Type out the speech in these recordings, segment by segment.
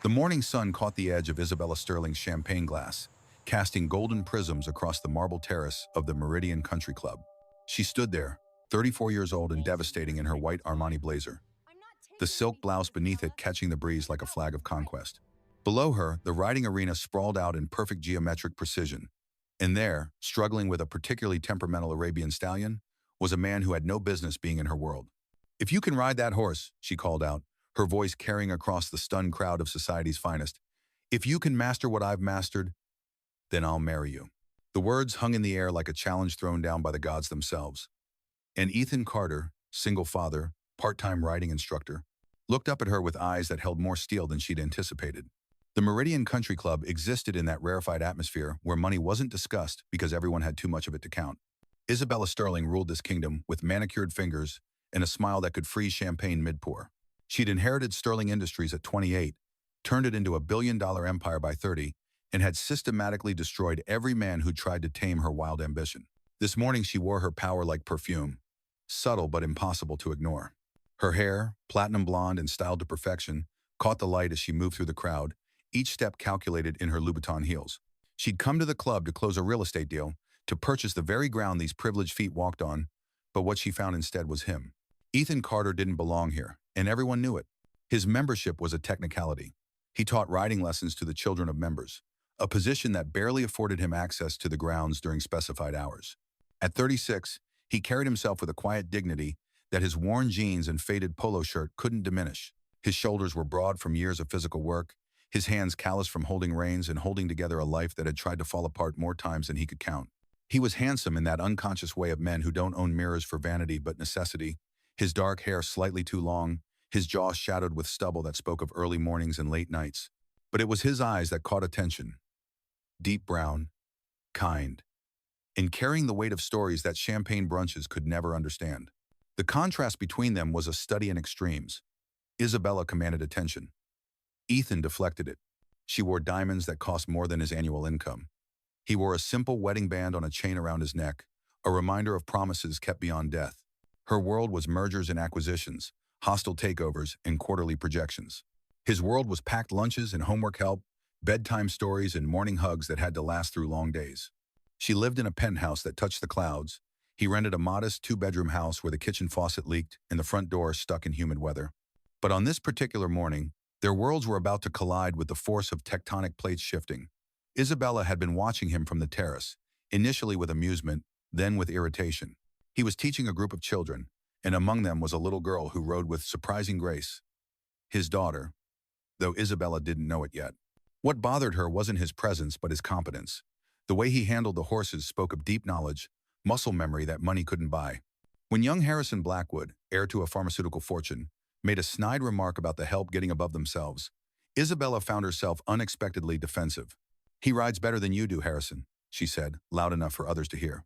The morning sun caught the edge of Isabella Sterling's champagne glass, casting golden prisms across the marble terrace of the Meridian Country Club. She stood there, 34 years old and devastating in her white Armani blazer, the silk blouse beneath it catching the breeze like a flag of conquest. Below her, the riding arena sprawled out in perfect geometric precision. And there, struggling with a particularly temperamental Arabian stallion, was a man who had no business being in her world. "If you can ride that horse," she called out, her voice carrying across the stunned crowd of society's finest, "if you can master what I've mastered, then I'll marry you." The words hung in the air like a challenge thrown down by the gods themselves. And Ethan Carter, single father, part-time riding instructor, looked up at her with eyes that held more steel than she'd anticipated. The Meridian Country Club existed in that rarefied atmosphere where money wasn't discussed because everyone had too much of it to count. Isabella Sterling ruled this kingdom with manicured fingers and a smile that could freeze champagne mid-pour. She'd inherited Sterling Industries at 28, turned it into a billion-dollar empire by 30, and had systematically destroyed every man who tried to tame her wild ambition. This morning she wore her power like perfume, subtle but impossible to ignore. Her hair, platinum blonde and styled to perfection, caught the light as she moved through the crowd, each step calculated in her Louboutin heels. She'd come to the club to close a real estate deal, to purchase the very ground these privileged feet walked on, but what she found instead was him. Ethan Carter didn't belong here, and everyone knew it. His membership was a technicality. He taught riding lessons to the children of members, a position that barely afforded him access to the grounds during specified hours. At 36, he carried himself with a quiet dignity that his worn jeans and faded polo shirt couldn't diminish. His shoulders were broad from years of physical work, his hands calloused from holding reins and holding together a life that had tried to fall apart more times than he could count. He was handsome in that unconscious way of men who don't own mirrors for vanity but necessity, his dark hair slightly too long, his jaw shadowed with stubble that spoke of early mornings and late nights. But it was his eyes that caught attention. Deep brown, kind, and carrying the weight of stories that champagne brunches could never understand. The contrast between them was a study in extremes. Isabella commanded attention. Ethan deflected it. She wore diamonds that cost more than his annual income. He wore a simple wedding band on a chain around his neck, a reminder of promises kept beyond death. Her world was mergers and acquisitions, hostile takeovers, and quarterly projections. His world was packed lunches and homework help, bedtime stories and morning hugs that had to last through long days. She lived in a penthouse that touched the clouds. He rented a modest two-bedroom house where the kitchen faucet leaked and the front door stuck in humid weather. But on this particular morning, their worlds were about to collide with the force of tectonic plates shifting. Isabella had been watching him from the terrace, initially with amusement, then with irritation. He was teaching a group of children, and among them was a little girl who rode with surprising grace. His daughter, though Isabella didn't know it yet. What bothered her wasn't his presence but his competence. The way he handled the horses spoke of deep knowledge, muscle memory that money couldn't buy. When young Harrison Blackwood, heir to a pharmaceutical fortune, made a snide remark about the help getting above themselves, Isabella found herself unexpectedly defensive. "He rides better than you do, Harrison," she said, loud enough for others to hear.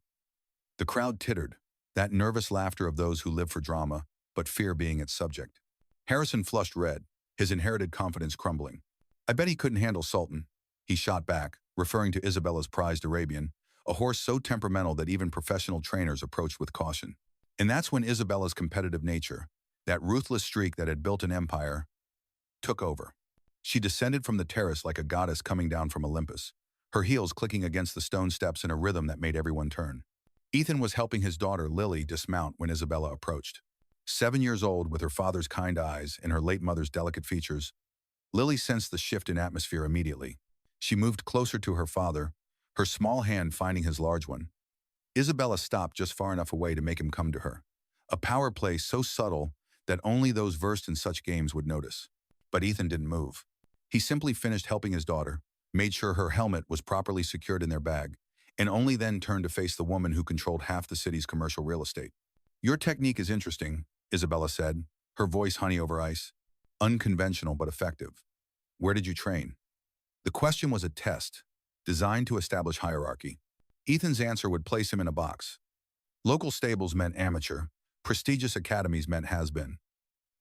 The crowd tittered, that nervous laughter of those who live for drama, but fear being its subject. Harrison flushed red, his inherited confidence crumbling. "I bet he couldn't handle Sultan," he shot back, referring to Isabella's prized Arabian, a horse so temperamental that even professional trainers approached with caution. And that's when Isabella's competitive nature, that ruthless streak that had built an empire, took over. She descended from the terrace like a goddess coming down from Olympus, her heels clicking against the stone steps in a rhythm that made everyone turn. Ethan was helping his daughter Lily dismount when Isabella approached. 7 years old, with her father's kind eyes and her late mother's delicate features, Lily sensed the shift in atmosphere immediately. She moved closer to her father, her small hand finding his large one. Isabella stopped just far enough away to make him come to her. A power play so subtle that only those versed in such games would notice. But Ethan didn't move. He simply finished helping his daughter, made sure her helmet was properly secured in their bag, and only then turned to face the woman who controlled half the city's commercial real estate. "Your technique is interesting," Isabella said, her voice honey over ice. "Unconventional but effective. Where did you train?" The question was a test, designed to establish hierarchy. Ethan's answer would place him in a box. Local stables meant amateur, prestigious academies meant has-been.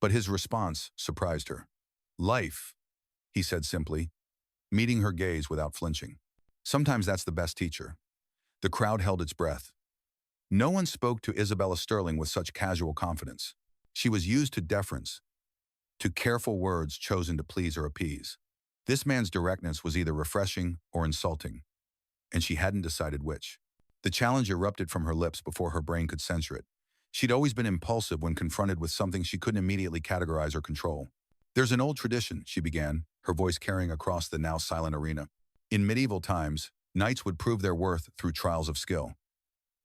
But his response surprised her. "Life," he said simply, meeting her gaze without flinching. Sometimes that's the best teacher. The crowd held its breath. No one spoke to Isabella Sterling with such casual confidence. She was used to deference, to careful words chosen to please or appease. This man's directness was either refreshing or insulting, and she hadn't decided which. The challenge erupted from her lips before her brain could censor it. She'd always been impulsive when confronted with something she couldn't immediately categorize or control. "There's an old tradition," she began, her voice carrying across the now silent arena. "In medieval times, knights would prove their worth through trials of skill.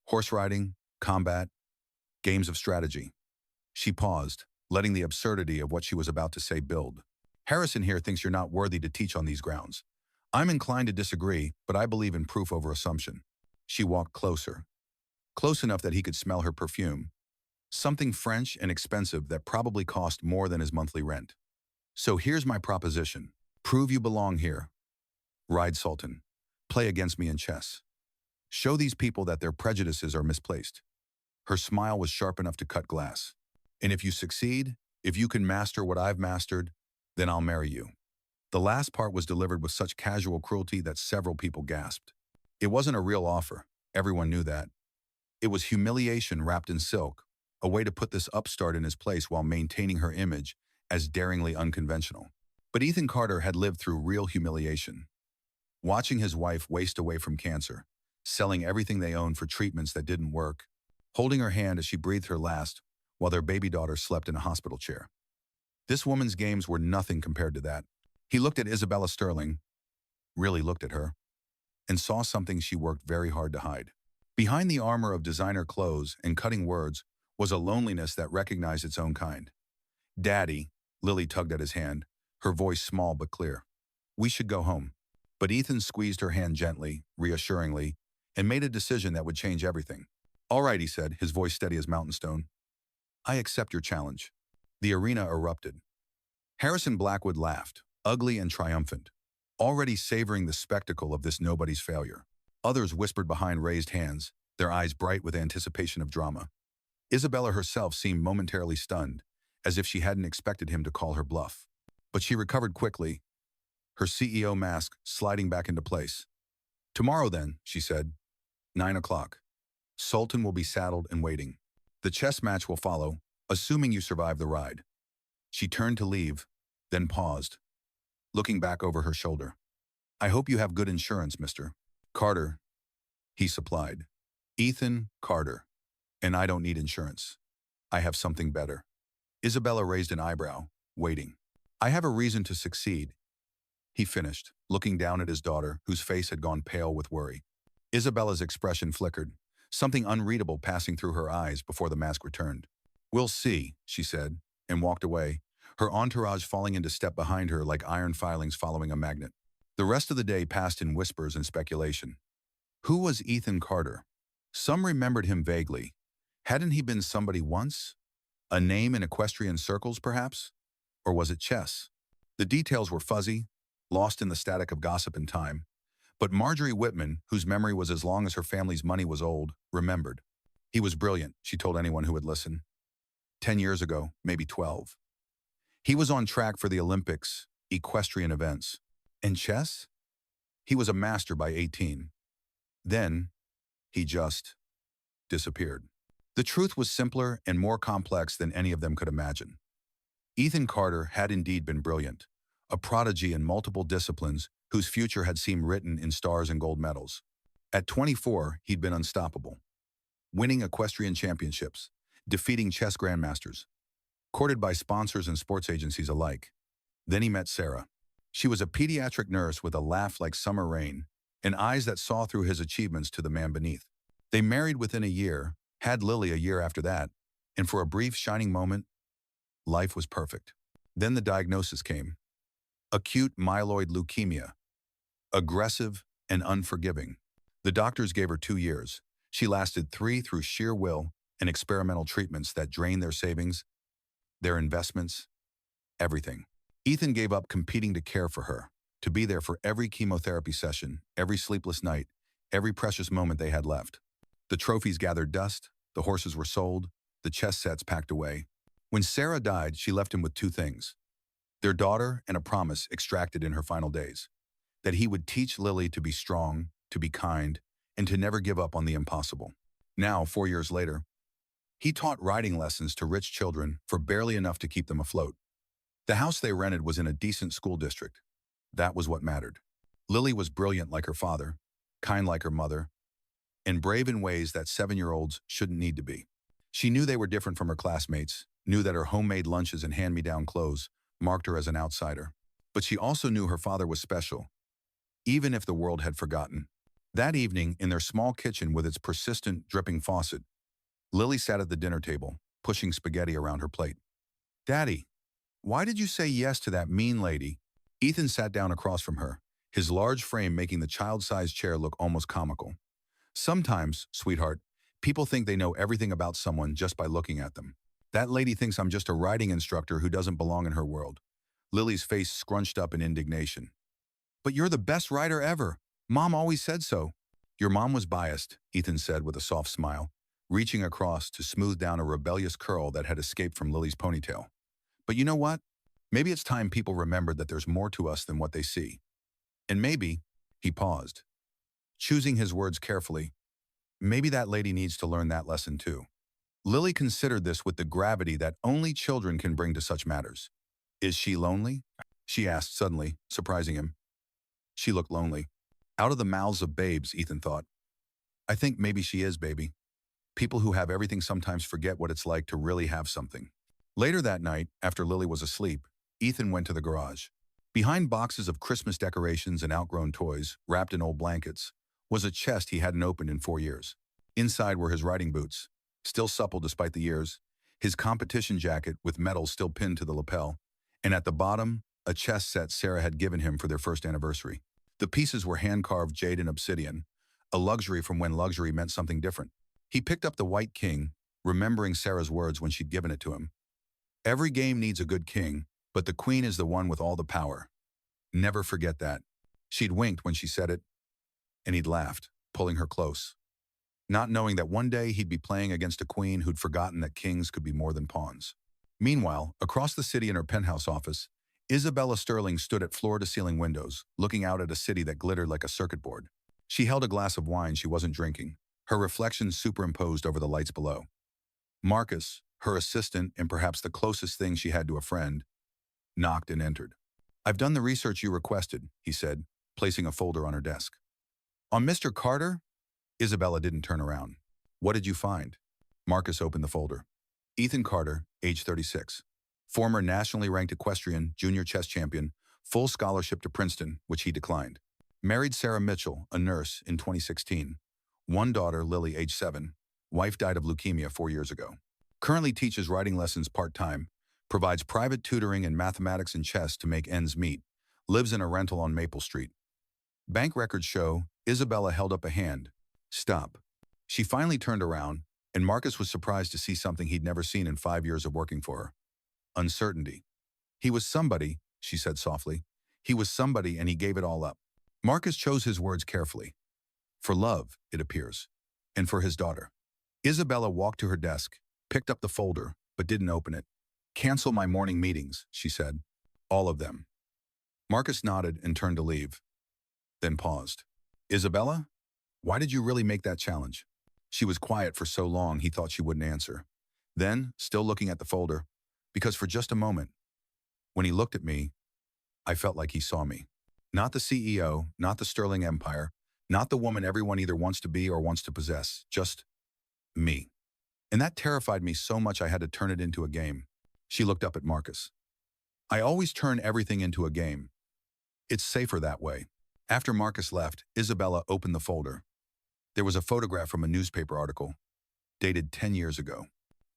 Horse riding, combat, games of strategy." She paused, letting the absurdity of what she was about to say build. "Harrison here thinks you're not worthy to teach on these grounds. I'm inclined to disagree, but I believe in proof over assumption." She walked closer, close enough that he could smell her perfume, something French and expensive that probably cost more than his monthly rent. "So here's my proposition. Prove you belong here. Ride Sultan. Play against me in chess. Show these people that their prejudices are misplaced." Her smile was sharp enough to cut glass. "And if you succeed, if you can master what I've mastered, then I'll marry you." The last part was delivered with such casual cruelty that several people gasped. It wasn't a real offer. Everyone knew that. It was humiliation wrapped in silk, a way to put this upstart in his place while maintaining her image as daringly unconventional. But Ethan Carter had lived through real humiliation. Watching his wife waste away from cancer, selling everything they owned for treatments that didn't work, holding her hand as she breathed her last while their baby daughter slept in a hospital chair. This woman's games were nothing compared to that. He looked at Isabella Sterling, really looked at her, and saw something she worked very hard to hide. Behind the armor of designer clothes and cutting words was a loneliness that recognized its own kind. "Daddy," Lily tugged at his hand, her voice small but clear. "We should go home." But Ethan squeezed her hand gently, reassuringly, and made a decision that would change everything. "All right," he said, his voice steady as mountain stone. "I accept your challenge." The arena erupted. Harrison Blackwood laughed, ugly and triumphant, already savoring the spectacle of this nobody's failure. Others whispered behind raised hands, their eyes bright with anticipation of drama. Isabella herself seemed momentarily stunned, as if she hadn't expected him to call her bluff. But she recovered quickly, her CEO mask sliding back into place. "Tomorrow then," she said, 9 o'clock. Sultan will be saddled and waiting. The chess match will follow, assuming you survive the ride." She turned to leave, then paused, looking back over her shoulder. "I hope you have good insurance, Mr. Carter," he supplied. "Ethan Carter. And I don't need insurance. I have something better." Isabella raised an eyebrow, waiting. "I have a reason to succeed," he finished, looking down at his daughter, whose face had gone pale with worry. Isabella's expression flickered, something unreadable passing through her eyes before the mask returned. "We'll see," she said, and walked away, her entourage falling into step behind her like iron filings following a magnet. The rest of the day passed in whispers and speculation. Who was Ethan Carter? Some remembered him vaguely. Hadn't he been somebody once? A name in equestrian circles, perhaps? Or was it chess? The details were fuzzy, lost in the static of gossip and time. But Marjorie Whitman, whose memory was as long as her family's money was old, remembered. He was brilliant, she told anyone who would listen. 10 years ago, maybe 12. He was on track for the Olympics, equestrian events. And chess? He was a master by 18. Then, he just disappeared. The truth was simpler and more complex than any of them could imagine. Ethan Carter had indeed been brilliant, a prodigy in multiple disciplines whose future had seemed written in stars and gold medals. At 24, he'd been unstoppable, winning equestrian championships, defeating chess grandmasters, courted by sponsors and sports agencies alike. Then he met Sarah. She was a pediatric nurse with a laugh like summer rain and eyes that saw through his achievements to the man beneath. They married within a year, had Lily a year after that, and for a brief shining moment, life was perfect. Then the diagnosis came. Acute myeloid leukemia. Aggressive and unforgiving. The doctors gave her 2 years. She lasted 3 through sheer will and experimental treatments that drained their savings, their investments, everything. Ethan gave up competing to care for her, to be there for every chemotherapy session, every sleepless night, every precious moment they had left. The trophies gathered dust, the horses were sold, the chess sets packed away. When Sarah died, she left him with 2 things. Their daughter and a promise extracted in her final days. That he would teach Lily to be strong, to be kind, and to never give up on the impossible. Now, 4 years later, he taught riding lessons to rich children for barely enough to keep them afloat. The house they rented was in a decent school district. That was what mattered. Lily was brilliant like her father, kind like her mother, and brave in ways that 7-year-olds shouldn't need to be. She knew they were different from her classmates, knew that her homemade lunches and hand-me-down clothes marked her as an outsider. But she also knew her father was special, even if the world had forgotten. That evening, in their small kitchen with its persistent, dripping faucet, Lily sat at the dinner table, pushing spaghetti around her plate. "Daddy, why did you say yes to that mean lady?" Ethan sat down across from her, his large frame making the child-sized chair look almost comical. "Sometimes, sweetheart, people think they know everything about someone just by looking at them. That lady thinks I'm just a riding instructor who doesn't belong in her world." Lily's face scrunched up in indignation. "But you're the best rider ever. Mom always said so." "Your mom was biased," Ethan said with a soft smile, reaching across to smooth down a rebellious curl that had escaped from Lily's ponytail. "But you know what? Maybe it's time people remembered that there's more to us than what they see. And maybe," he paused, choosing his words carefully, "maybe that lady needs to learn that lesson too." Lily considered this with the gravity that only children can bring to such matters. "Is she lonely?" she asked suddenly, surprising him. She looked lonely. Out of the mouths of babes, Ethan thought. "I think maybe she is, baby. People who have everything sometimes forget what it's like to really have something." Later that night, after Lily was asleep, Ethan went to the garage. Behind boxes of Christmas decorations and outgrown toys, wrapped in old blankets, was a chest he hadn't opened in 4 years. Inside were his riding boots, still supple despite the years, his competition jacket with medals still pinned to the lapel, and at the bottom, a chess set Sarah had given him for their first anniversary. The pieces were hand-carved jade and obsidian, a luxury from when luxury meant something different. He picked up the white king, remembering Sarah's words when she'd given it to him. "Every game needs a good king, but the queen is the one with all the power. Never forget that." She'd winked when she said it, and he'd laughed, pulling her close, not knowing that one day he'd be playing against a queen who'd forgotten that kings could be more than pawns. Meanwhile, across the city in her penthouse office, Isabella Sterling stood at floor-to-ceiling windows, looking out at a city that glittered like a circuit board. She held a glass of wine she wasn't drinking, her reflection superimposed over the lights below. Marcus, her assistant and perhaps the closest thing she had to a friend, knocked and entered. "I've done the research you requested," he said, placing a folder on her desk. "On Mr. Carter?" Isabella didn't turn around. "What did you find?" Marcus opened the folder. "Ethan Carter, age 36. Former nationally ranked equestrian, junior chess champion, full scholarship to Princeton, which he declined. Married Sarah Mitchell, a nurse, in 2016. One daughter, Lily, age 7. Wife died of leukemia 4 years ago. Currently teaches writing lessons part-time. Provides private tutoring in mathematics and chess to make ends meet. Lives in a rental on Maple Street." Bank records show Isabella held up a hand. "Stop." She finally turned around, and Marcus was surprised to see something he'd never seen in 5 years of working for her. Uncertainty. "He was somebody," she said softly. "He was somebody and he gave it all up." Marcus chose his words carefully. "For love, it appears. And for his daughter." Isabella walked to her desk, picked up the folder, but didn't open it. "Cancel my morning meetings," she said. "All of them." Marcus nodded and turned to leave, then paused. "Isabella, why did you really make that challenge?" She was quiet for so long he thought she wouldn't answer. Then, still looking at the folder, "Because for just a moment, when he looked at me, I felt like he saw me. Not the CEO, not the Sterling Empire, not the woman everyone either wants to be or wants to possess, just me. And that terrified me so much I had to turn it into a game." She looked up at Marcus. "I always turn everything into a game. It's safer that way." After Marcus left, Isabella opened the folder. There was a photograph from a newspaper article, dated 10 years ago.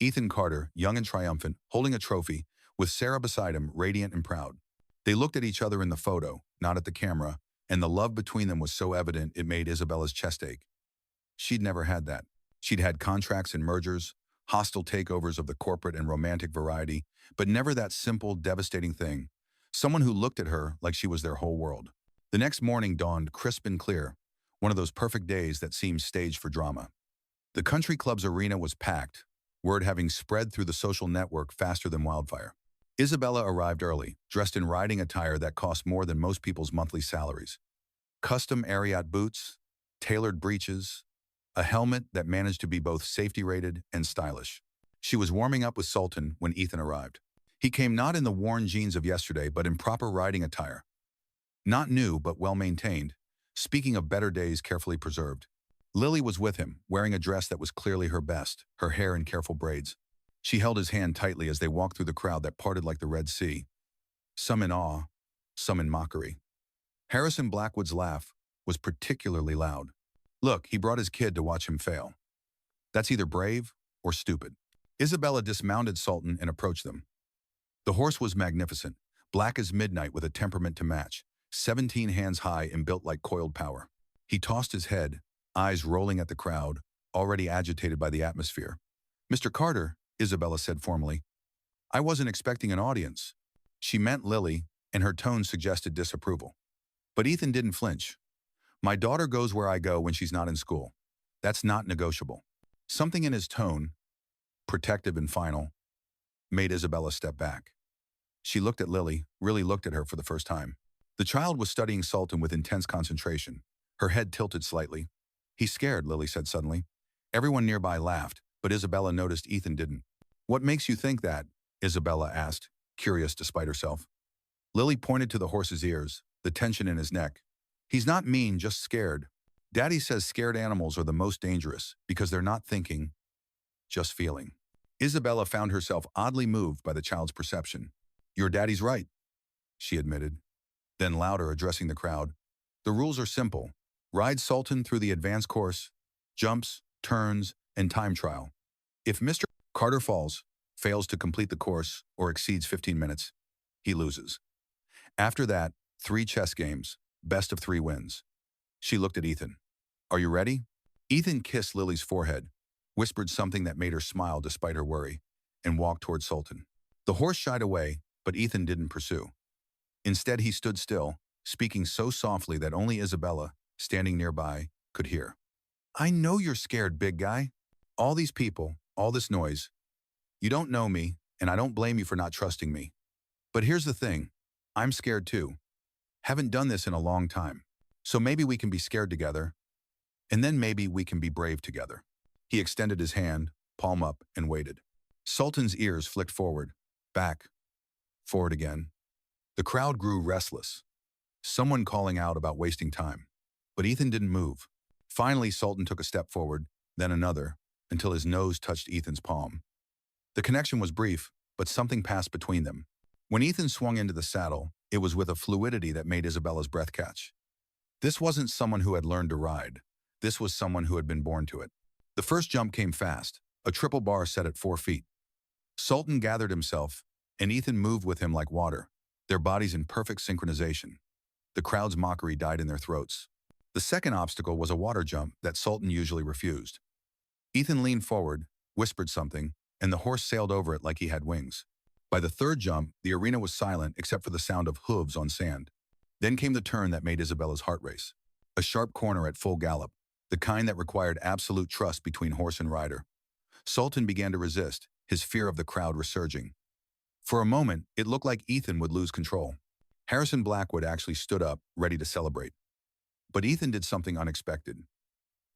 Ethan Carter, young and triumphant, holding a trophy, with Sarah beside him, radiant and proud. They looked at each other in the photo, not at the camera, and the love between them was so evident it made Isabella's chest ache. She'd never had that. She'd had contracts and mergers, hostile takeovers of the corporate and romantic variety, but never that simple, devastating thing. Someone who looked at her like she was their whole world. The next morning dawned crisp and clear, one of those perfect days that seemed staged for drama. The country club's arena was packed, word having spread through the social network faster than wildfire. Isabella arrived early, dressed in riding attire that cost more than most people's monthly salaries. Custom Ariat boots, tailored breeches, a helmet that managed to be both safety-rated and stylish. She was warming up with Sultan when Ethan arrived. He came not in the worn jeans of yesterday, but in proper riding attire. Not new, but well-maintained. Speaking of better days carefully preserved. Lily was with him, wearing a dress that was clearly her best, her hair in careful braids. She held his hand tightly as they walked through the crowd that parted like the Red Sea, some in awe, some in mockery. Harrison Blackwood's laugh was particularly loud. Look, he brought his kid to watch him fail. That's either brave or stupid. Isabella dismounted Sultan and approached them. The horse was magnificent, black as midnight with a temperament to match, 17 hands high and built like coiled power. He tossed his head, eyes rolling at the crowd, already agitated by the atmosphere. Mr. Carter, Isabella said formally, I wasn't expecting an audience. She meant Lily, and her tone suggested disapproval. But Ethan didn't flinch. My daughter goes where I go when she's not in school. That's not negotiable. Something in his tone, protective and final, made Isabella step back. She looked at Lily, really looked at her for the first time. The child was studying Sultan with intense concentration, her head tilted slightly. He's scared, Lily said suddenly. Everyone nearby laughed, but Isabella noticed Ethan didn't. What makes you think that? Isabella asked, curious despite herself. Lily pointed to the horse's ears, the tension in his neck. He's not mean, just scared. Daddy says scared animals are the most dangerous because they're not thinking, just feeling. Isabella found herself oddly moved by the child's perception. Your daddy's right, she admitted. Then louder, addressing the crowd. The rules are simple. Ride Sultan through the advanced course, jumps, turns, and time trial. If Mr. Carter falls, fails to complete the course, or exceeds 15 minutes, he loses. After that, 3 chess games, best of 3 wins. She looked at Ethan. Are you ready? Ethan kissed Lily's forehead, whispered something that made her smile despite her worry, and walked toward Sultan. The horse shied away, but Ethan didn't pursue. Instead, he stood still, speaking so softly that only Isabella, standing nearby, could hear. I know you're scared, big guy. All these people, all this noise. You don't know me, and I don't blame you for not trusting me. But here's the thing. I'm scared too. Haven't done this in a long time. So maybe we can be scared together, and then maybe we can be brave together. He extended his hand, palm up, and waited. Sultan's ears flicked forward, back, forward again. The crowd grew restless, someone calling out about wasting time. But Ethan didn't move. Finally, Sultan took a step forward, then another, until his nose touched Ethan's palm. The connection was brief, but something passed between them. When Ethan swung into the saddle, it was with a fluidity that made Isabella's breath catch. This wasn't someone who had learned to ride. This was someone who had been born to it. The first jump came fast, a triple bar set at 4 feet. Sultan gathered himself, and Ethan moved with him like water, their bodies in perfect synchronization. The crowd's mockery died in their throats. The second obstacle was a water jump that Sultan usually refused. Ethan leaned forward, whispered something, and the horse sailed over it like he had wings. By the third jump, the arena was silent except for the sound of hooves on sand. Then came the turn that made Isabella's heart race. A sharp corner at full gallop, the kind that required absolute trust between horse and rider. Sultan began to resist, his fear of the crowd resurging. For a moment, it looked like Ethan would lose control. Harrison Blackwood actually stood up, ready to celebrate. But Ethan did something unexpected.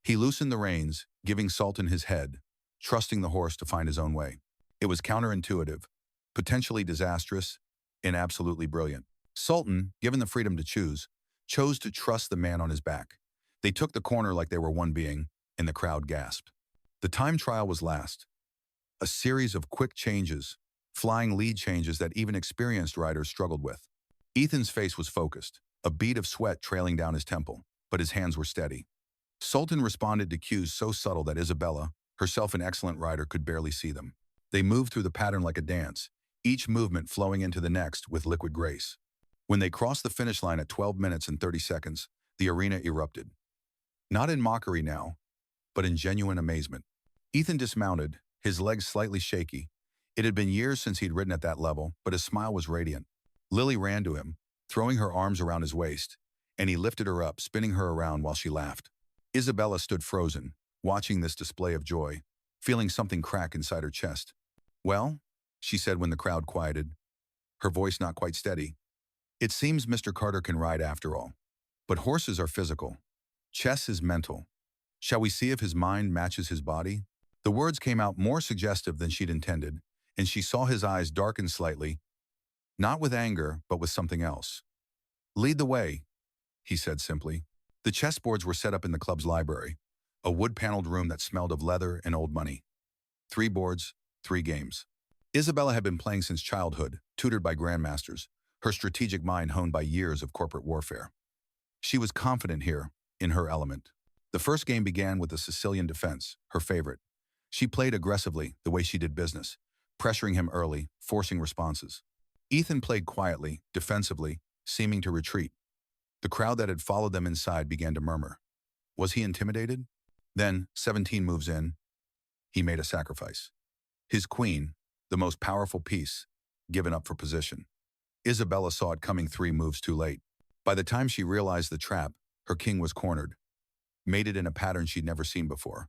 He loosened the reins, giving Sultan his head, trusting the horse to find his own way. It was counterintuitive, potentially disastrous, and absolutely brilliant. Sultan, given the freedom to choose, chose to trust the man on his back. They took the corner like they were one being, and the crowd gasped. The time trial was last. A series of quick changes, flying lead changes that even experienced riders struggled with. Ethan's face was focused, a bead of sweat trailing down his temple, but his hands were steady. Sultan responded to cues so subtle that Isabella, herself an excellent rider, could barely see them. They moved through the pattern like a dance, each movement flowing into the next with liquid grace. When they crossed the finish line at 12 minutes and 30 seconds, the arena erupted. Not in mockery now, but in genuine amazement. Ethan dismounted, his legs slightly shaky. It had been years since he'd ridden at that level, but his smile was radiant. Lily ran to him, throwing her arms around his waist, and he lifted her up, spinning her around while she laughed. Isabella stood frozen, watching this display of joy, feeling something crack inside her chest. Well, she said when the crowd quieted, her voice not quite steady. It seems Mr. Carter can ride after all. But horses are physical. Chess is mental. Shall we see if his mind matches his body? The words came out more suggestive than she'd intended, and she saw his eyes darken slightly, not with anger, but with something else. Lead the way, he said simply. The chessboards were set up in the club's library, a wood-paneled room that smelled of leather and old money. 3 boards, 3 games. Isabella had been playing since childhood, tutored by grandmasters, her strategic mind honed by years of corporate warfare. She was confident here, in her element. The first game began with the Sicilian defense, her favorite. She played aggressively, the way she did business, pressuring him early, forcing responses. Ethan played quietly, defensively, seeming to retreat. The crowd that had followed them inside began to murmur. Was he intimidated? Then, 17 moves in, he made a sacrifice. His queen, the most powerful piece, given up for position. Isabella saw it coming 3 moves too late. By the time she realized the trap, her king was cornered, mated in a pattern she'd never seen before.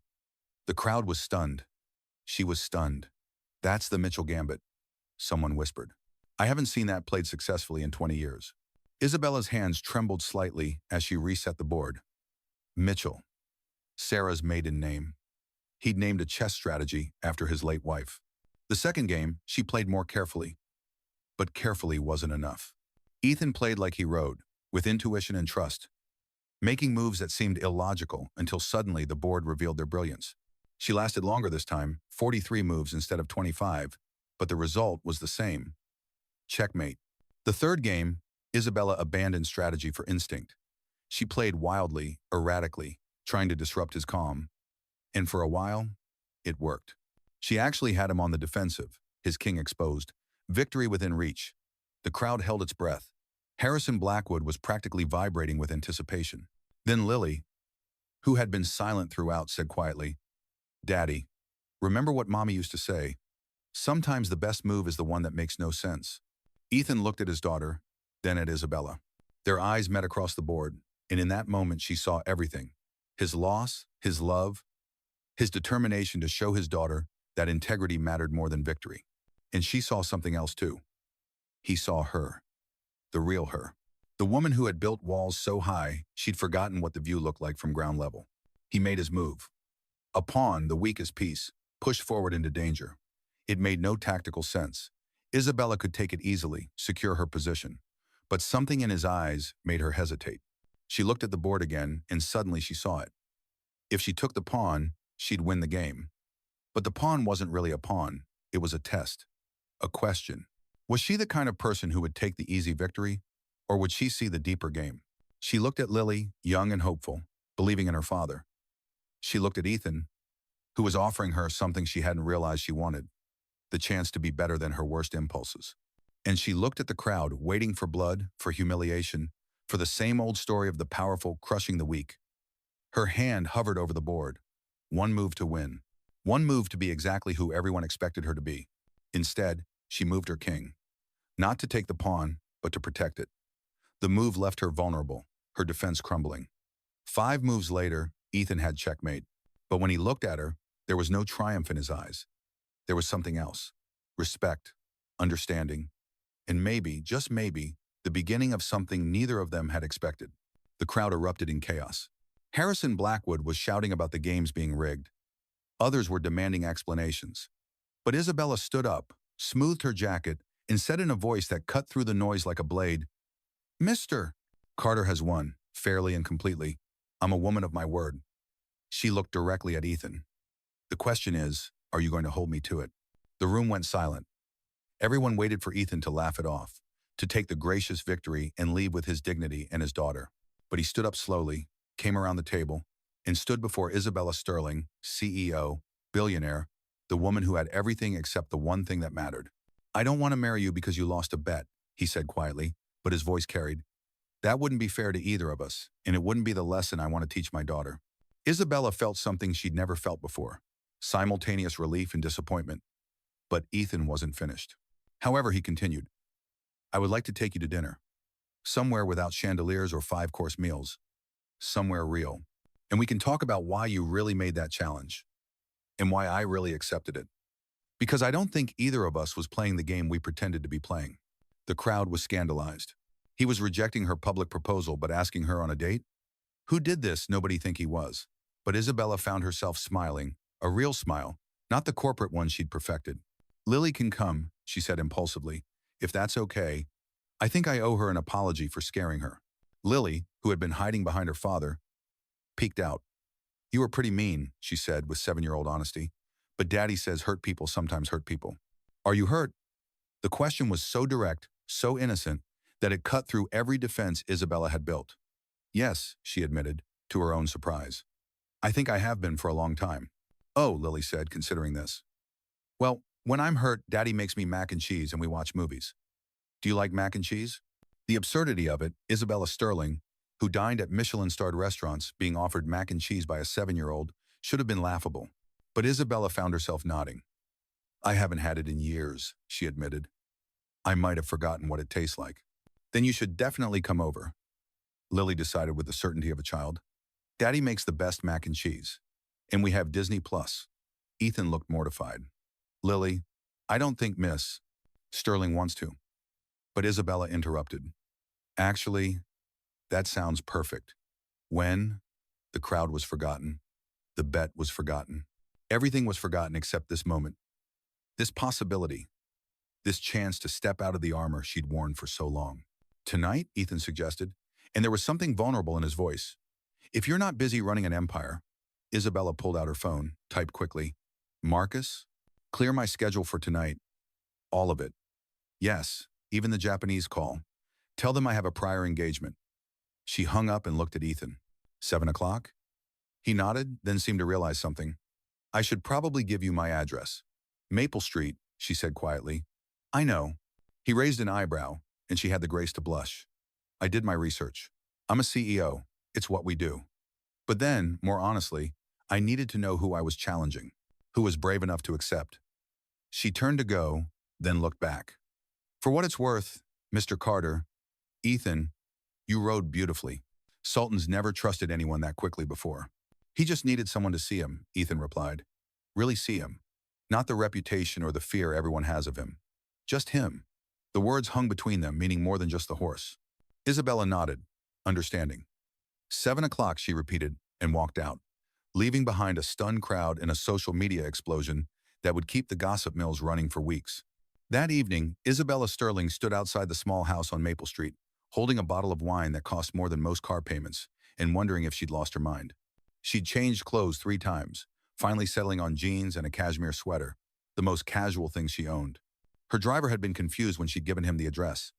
The crowd was stunned. She was stunned. That's the Mitchell Gambit, someone whispered. I haven't seen that played successfully in 20 years. Isabella's hands trembled slightly as she reset the board. Mitchell, Sarah's maiden name. He'd named a chess strategy after his late wife. The second game, she played more carefully. But carefully wasn't enough. Ethan played like he rode, with intuition and trust, making moves that seemed illogical until suddenly the board revealed their brilliance. She lasted longer this time, 43 moves instead of 25, but the result was the same. Checkmate. The third game, Isabella abandoned strategy for instinct. She played wildly, erratically, trying to disrupt his calm. And for a while, it worked. She actually had him on the defensive, his king exposed, victory within reach. The crowd held its breath. Harrison Blackwood was practically vibrating with anticipation. Then Lily, who had been silent throughout, said quietly, Daddy, remember what Mommy used to say? Sometimes the best move is the one that makes no sense. Ethan looked at his daughter, then at Isabella. Their eyes met across the board, and in that moment she saw everything. His loss, his love, his determination to show his daughter that integrity mattered more than victory. And she saw something else too. He saw her, the real her. The woman who had built walls so high, she'd forgotten what the view looked like from ground level. He made his move. A pawn, the weakest piece, pushed forward into danger. It made no tactical sense. Isabella could take it easily, secure her position. But something in his eyes made her hesitate. She looked at the board again, and suddenly she saw it. If she took the pawn, she'd win the game. But the pawn wasn't really a pawn. It was a test. A question. Was she the kind of person who would take the easy victory, or would she see the deeper game? She looked at Lily, young and hopeful, believing in her father. She looked at Ethan, who was offering her something she hadn't realized she wanted, the chance to be better than her worst impulses. And she looked at the crowd, waiting for blood, for humiliation, for the same old story of the powerful crushing the weak. Her hand hovered over the board. One move to win. One move to be exactly who everyone expected her to be. Instead, she moved her king. Not to take the pawn, but to protect it. The move left her vulnerable, her defense crumbling. 5 moves later, Ethan had checkmate. But when he looked at her, there was no triumph in his eyes. There was something else. Respect, understanding, and maybe, just maybe, the beginning of something neither of them had expected. The crowd erupted in chaos. Harrison Blackwood was shouting about the games being rigged. Others were demanding explanations. But Isabella stood up, smoothed her jacket, and said in a voice that cut through the noise like a blade, Mr. Carter has won, fairly and completely. I'm a woman of my word. She looked directly at Ethan. The question is, are you going to hold me to it? The room went silent. Everyone waited for Ethan to laugh it off, to take the gracious victory and leave with his dignity and his daughter. But he stood up slowly, came around the table, and stood before Isabella Sterling, CEO, billionaire, the woman who had everything except the one thing that mattered. I don't want to marry you because you lost a bet, he said quietly, but his voice carried. That wouldn't be fair to either of us, and it wouldn't be the lesson I want to teach my daughter. Isabella felt something she'd never felt before, simultaneous relief and disappointment. But Ethan wasn't finished. However, he continued, I would like to take you to dinner. Somewhere without chandeliers or 5-course meals. Somewhere real. And we can talk about why you really made that challenge. And why I really accepted it. Because I don't think either of us was playing the game we pretended to be playing. The crowd was scandalized. He was rejecting her public proposal but asking her on a date? Who did this? Nobody think he was. But Isabella found herself smiling, a real smile, not the corporate one she'd perfected. Lily can come, she said impulsively. If that's okay, I think I owe her an apology for scaring her. Lily, who had been hiding behind her father, peeked out. You were pretty mean, she said with 7-year-old honesty. But Daddy says hurt people sometimes hurt people. Are you hurt? The question was so direct, so innocent, that it cut through every defense Isabella had built. Yes, she admitted, to her own surprise. I think I have been for a long time. Oh, Lily said, considering this. Well, when I'm hurt, Daddy makes me mac and cheese and we watch movies. Do you like mac and cheese? The absurdity of it, Isabella Sterling, who dined at Michelin-starred restaurants being offered mac and cheese by a 7-year-old, should have been laughable. But Isabella found herself nodding. I haven't had it in years, she admitted. I might have forgotten what it tastes like. Then you should definitely come over, Lily decided with the certainty of a child. Daddy makes the best mac and cheese. And we have Disney Plus. Ethan looked mortified. Lily, I don't think Miss Sterling wants to. But Isabella interrupted. Actually, that sounds perfect. When? The crowd was forgotten. The bet was forgotten. Everything was forgotten except this moment. This possibility. This chance to step out of the armor she'd worn for so long. Tonight, Ethan suggested, and there was something vulnerable in his voice. If you're not busy running an empire, Isabella pulled out her phone, typed quickly, Marcus, clear my schedule for tonight. All of it. Yes, even the Japanese call. Tell them I have a prior engagement. She hung up and looked at Ethan. 7 o'clock? He nodded, then seemed to realize something. I should probably give you my address. Maple Street, she said quietly. I know. He raised an eyebrow, and she had the grace to blush. I did my research. I'm a CEO. It's what we do. But then, more honestly, I needed to know who I was challenging, who was brave enough to accept. She turned to go, then looked back. For what it's worth, Mr. Carter, Ethan, you rode beautifully. Sultan's never trusted anyone that quickly before. He just needed someone to see him, Ethan replied. Really see him. Not the reputation or the fear everyone has of him. Just him. The words hung between them, meaning more than just the horse. Isabella nodded, understanding. 7 o'clock, she repeated, and walked out, leaving behind a stunned crowd and a social media explosion that would keep the gossip mills running for weeks. That evening, Isabella Sterling stood outside the small house on Maple Street, holding a bottle of wine that cost more than most car payments, and wondering if she'd lost her mind. She'd changed clothes 3 times, finally settling on jeans and a cashmere sweater, the most casual thing she owned. Her driver had been confused when she'd given him the address.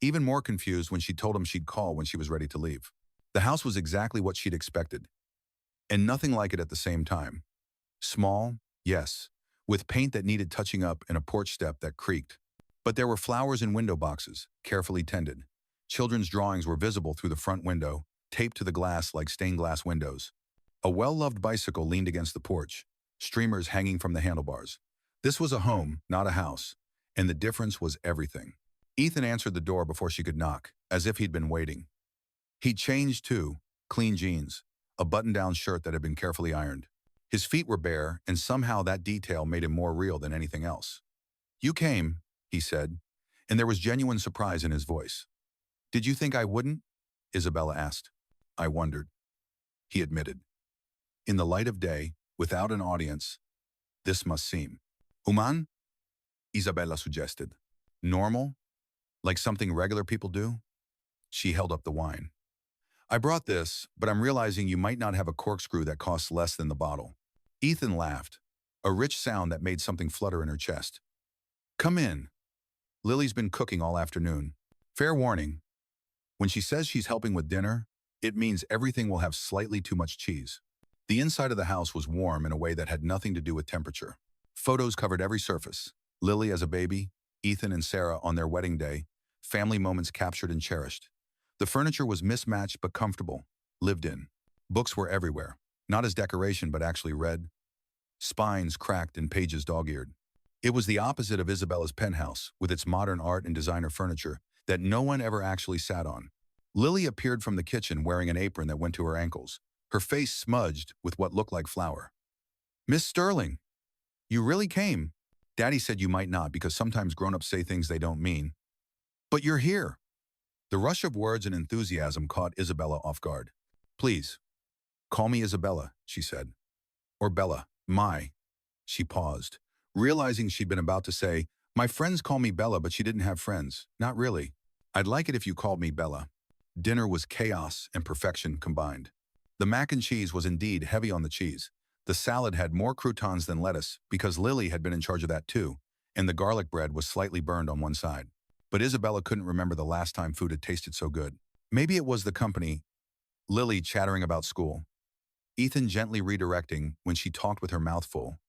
Even more confused when she told him she'd call when she was ready to leave. The house was exactly what she'd expected, and nothing like it at the same time. Small, yes, with paint that needed touching up and a porch step that creaked. But there were flowers in window boxes, carefully tended. Children's drawings were visible through the front window, taped to the glass like stained glass windows. A well-loved bicycle leaned against the porch, streamers hanging from the handlebars. This was a home, not a house, and the difference was everything. Ethan answered the door before she could knock, as if he'd been waiting. He'd changed too, clean jeans, a button-down shirt that had been carefully ironed. His feet were bare, and somehow that detail made him more real than anything else. You came, he said, and there was genuine surprise in his voice. Did you think I wouldn't? Isabella asked. I wondered. He admitted. In the light of day, without an audience, this must seem. Human? Isabella suggested. Normal? Like something regular people do? She held up the wine. I brought this, but I'm realizing you might not have a corkscrew that costs less than the bottle. Ethan laughed, a rich sound that made something flutter in her chest. Come in. Lily's been cooking all afternoon. Fair warning. When she says she's helping with dinner, it means everything will have slightly too much cheese. The inside of the house was warm in a way that had nothing to do with temperature. Photos covered every surface. Lily as a baby, Ethan and Sarah on their wedding day, family moments captured and cherished. The furniture was mismatched but comfortable, lived in. Books were everywhere, not as decoration but actually read. Spines cracked and pages dog-eared. It was the opposite of Isabella's penthouse, with its modern art and designer furniture that no one ever actually sat on. Lily appeared from the kitchen wearing an apron that went to her ankles, her face smudged with what looked like flour. Miss Sterling, you really came. Daddy said you might not because sometimes grown-ups say things they don't mean. But you're here. The rush of words and enthusiasm caught Isabella off guard. Please, call me Isabella, she said. Or Bella, my. She paused, realizing she'd been about to say, my friends call me Bella, but she didn't have friends. Not really. I'd like it if you called me Bella. Dinner was chaos and perfection combined. The mac and cheese was indeed heavy on the cheese. The salad had more croutons than lettuce because Lily had been in charge of that too, and the garlic bread was slightly burned on one side. But Isabella couldn't remember the last time food had tasted so good. Maybe it was the company, Lily chattering about school, Ethan gently redirecting when she talked with her mouth full,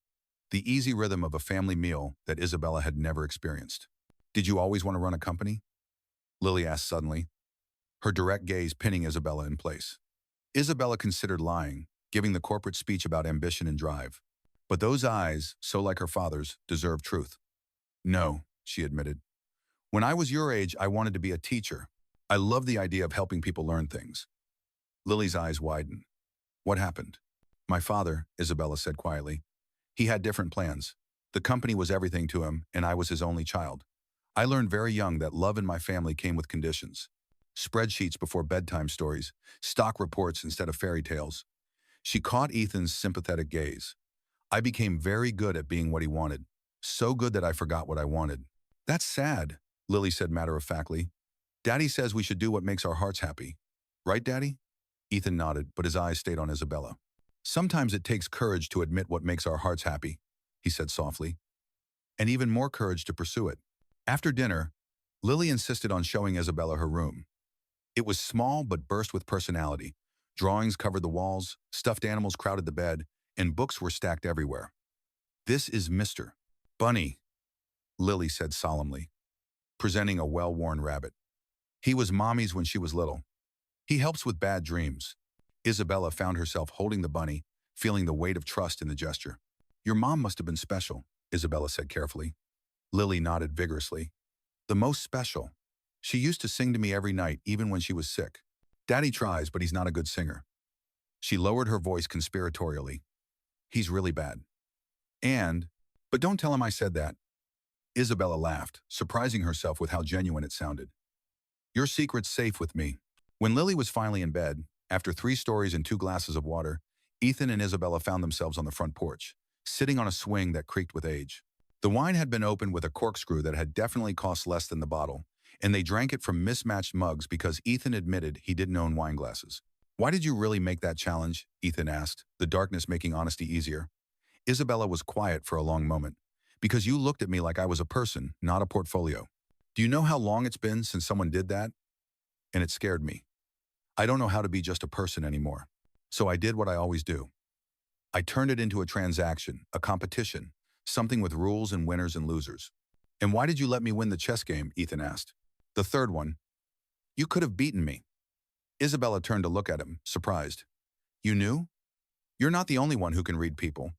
the easy rhythm of a family meal that Isabella had never experienced. Did you always want to run a company? Lily asked suddenly, her direct gaze pinning Isabella in place. Isabella considered lying, giving the corporate speech about ambition and drive. But those eyes, so like her father's, deserved truth. No, she admitted. When I was your age, I wanted to be a teacher. I loved the idea of helping people learn things. Lily's eyes widened. What happened? My father, Isabella said quietly. He had different plans. The company was everything to him, and I was his only child. I learned very young that love in my family came with conditions. Spreadsheets before bedtime stories, stock reports instead of fairy tales. She caught Ethan's sympathetic gaze. I became very good at being what he wanted. So good that I forgot what I wanted. That's sad, Lily said matter-of-factly. Daddy says we should do what makes our hearts happy. Right, Daddy? Ethan nodded, but his eyes stayed on Isabella. Sometimes it takes courage to admit what makes our hearts happy, he said softly, and even more courage to pursue it. After dinner, Lily insisted on showing Isabella her room. It was small but burst with personality. Drawings covered the walls, stuffed animals crowded the bed, and books were stacked everywhere. This is Mr. Bunny, Lily said solemnly, presenting a well-worn rabbit. He was Mommy's when she was little. He helps with bad dreams. Isabella found herself holding the bunny, feeling the weight of trust in the gesture. Your mom must have been special, Isabella said carefully. Lily nodded vigorously. The most special. She used to sing to me every night, even when she was sick. Daddy tries, but he's not a good singer. She lowered her voice conspiratorially. He's really bad. But don't tell him I said that. Isabella laughed, surprising herself with how genuine it sounded. Your secret's safe with me. When Lily was finally in bed, after 3 stories and 2 glasses of water, Ethan and Isabella found themselves on the front porch, sitting on a swing that creaked with age. The wine had been opened with a corkscrew that had definitely cost less than the bottle, and they drank it from mismatched mugs because Ethan admitted he didn't own wine glasses. Why did you really make that challenge? Ethan asked, the darkness making honesty easier. Isabella was quiet for a long moment. Because you looked at me like I was a person, not a portfolio. Do you know how long it's been since someone did that? And it scared me. I don't know how to be just a person anymore. So I did what I always do. I turned it into a transaction, a competition, something with rules and winners and losers. And why did you let me win the chess game? Ethan asked. The third one. You could have beaten me. Isabella turned to look at him, surprised. You knew? You're not the only one who can read people,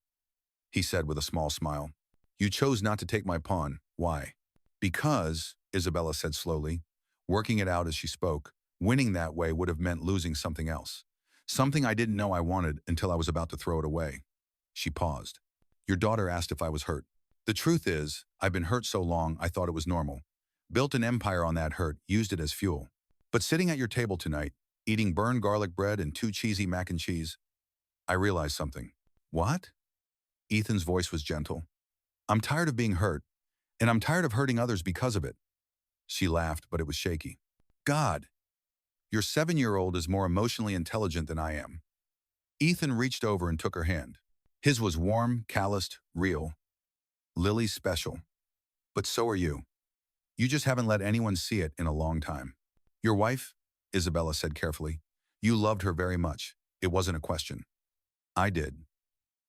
he said with a small smile. You chose not to take my pawn. Why? Because, Isabella said slowly, working it out as she spoke, winning that way would have meant losing something else. Something I didn't know I wanted until I was about to throw it away. She paused. Your daughter asked if I was hurt. The truth is, I've been hurt so long I thought it was normal. Built an empire on that hurt, used it as fuel. But sitting at your table tonight, eating burned garlic bread and 2 cheesy mac and cheese, I realized something. What? Ethan's voice was gentle. I'm tired of being hurt, and I'm tired of hurting others because of it. She laughed, but it was shaky. God, your 7-year-old is more emotionally intelligent than I am. Ethan reached over and took her hand. His was warm, calloused, real. Lily's special. But so are you. You just haven't let anyone see it in a long time. Your wife, Isabella said carefully. You loved her very much. It wasn't a question. I did.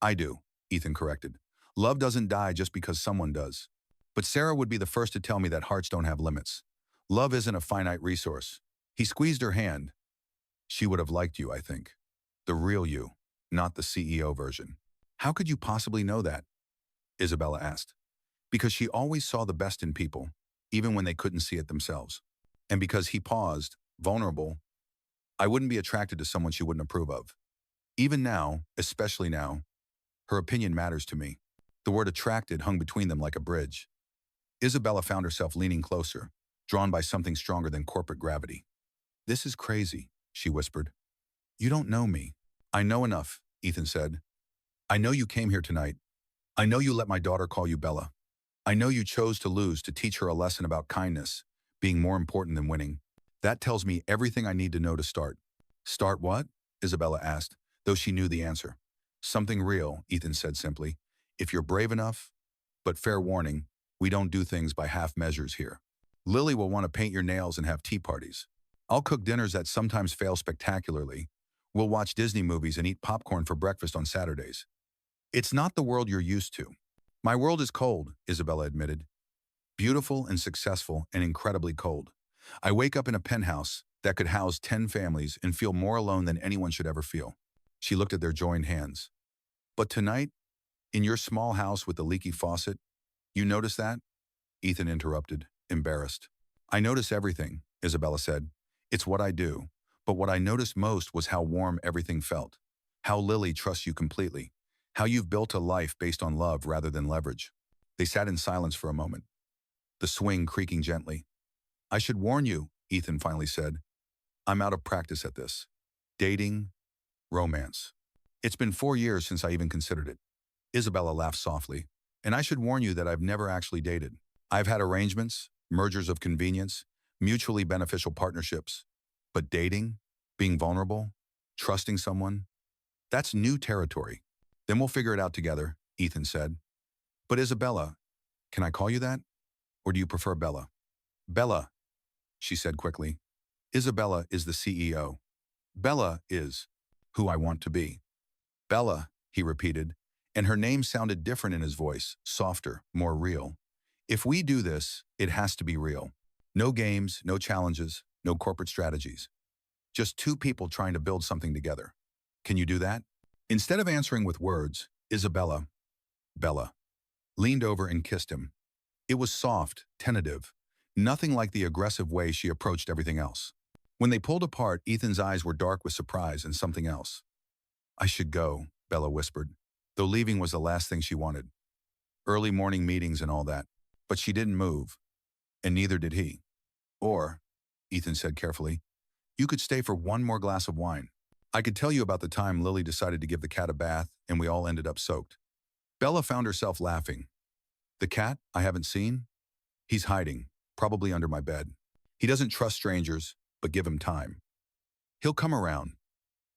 I do, Ethan corrected. Love doesn't die just because someone does. But Sarah would be the first to tell me that hearts don't have limits. Love isn't a finite resource. He squeezed her hand. She would have liked you, I think. The real you, not the CEO version. How could you possibly know that? Isabella asked. Because she always saw the best in people, even when they couldn't see it themselves. And because he paused, vulnerable, I wouldn't be attracted to someone she wouldn't approve of. Even now, especially now, her opinion matters to me. The word attracted hung between them like a bridge. Isabella found herself leaning closer, drawn by something stronger than corporate gravity. This is crazy, she whispered. You don't know me. I know enough, Ethan said. I know you came here tonight. I know you let my daughter call you Bella. I know you chose to lose to teach her a lesson about kindness, being more important than winning. That tells me everything I need to know to start. Start what? Isabella asked, though she knew the answer. Something real, Ethan said simply. If you're brave enough, but fair warning, we don't do things by half measures here. Lily will want to paint your nails and have tea parties. I'll cook dinners that sometimes fail spectacularly. We'll watch Disney movies and eat popcorn for breakfast on Saturdays. It's not the world you're used to. My world is cold, Isabella admitted. Beautiful and successful and incredibly cold. I wake up in a penthouse that could house 10 families and feel more alone than anyone should ever feel. She looked at their joined hands. But tonight, in your small house with the leaky faucet, you notice that? Ethan interrupted, embarrassed. I notice everything, Isabella said. It's what I do. But what I noticed most was how warm everything felt. How Lily trusts you completely. How you've built a life based on love rather than leverage. They sat in silence for a moment, the swing creaking gently. I should warn you, Ethan finally said. I'm out of practice at this. Dating, romance. It's been 4 years since I even considered it. Isabella laughed softly. And I should warn you that I've never actually dated. I've had arrangements, mergers of convenience, mutually beneficial partnerships. But dating, being vulnerable, trusting someone, that's new territory. Then we'll figure it out together, Ethan said. But Isabella, can I call you that? Or do you prefer Bella? Bella, she said quickly. Isabella is the CEO. Bella is who I want to be. Bella, he repeated, and her name sounded different in his voice, softer, more real. If we do this, it has to be real. No games, no challenges, no corporate strategies. Just two people trying to build something together. Can you do that? Instead of answering with words, Bella, leaned over and kissed him. It was soft, tentative, nothing like the aggressive way she approached everything else. When they pulled apart, Ethan's eyes were dark with surprise and something else. I should go, Bella whispered, though leaving was the last thing she wanted. Early morning meetings and all that. But she didn't move, and neither did he. Or, Ethan said carefully, you could stay for one more glass of wine. I could tell you about the time Lily decided to give the cat a bath and we all ended up soaked. Bella found herself laughing. The cat I haven't seen? He's hiding, probably under my bed. He doesn't trust strangers, but give him time. He'll come around.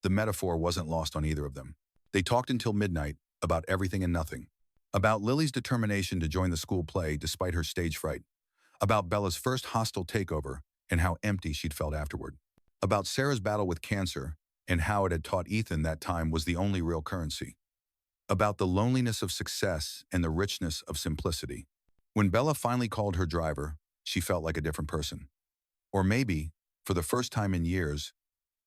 The metaphor wasn't lost on either of them. They talked until midnight about everything and nothing. About Lily's determination to join the school play despite her stage fright. About Bella's first hostile takeover and how empty she'd felt afterward. About Sarah's battle with cancer and how it had taught Ethan that time was the only real currency. About the loneliness of success and the richness of simplicity. When Bella finally called her driver, she felt like a different person. Or maybe, for the first time in years,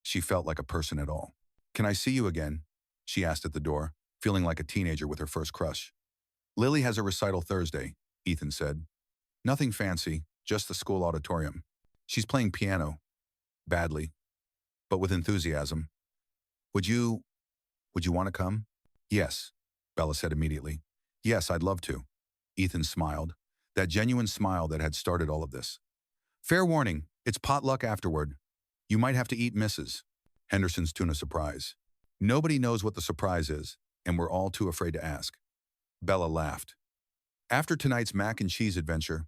she felt like a person at all. Can I see you again? She asked at the door, feeling like a teenager with her first crush. Lily has a recital Thursday, Ethan said. Nothing fancy, just the school auditorium. She's playing piano. Badly, but with enthusiasm. Would you want to come? Yes, Bella said immediately. Yes, I'd love to. Ethan smiled, that genuine smile that had started all of this. Fair warning, it's potluck afterward. You might have to eat Mrs. Henderson's tuna surprise. Nobody knows what the surprise is, and we're all too afraid to ask. Bella laughed. After tonight's mac and cheese adventure,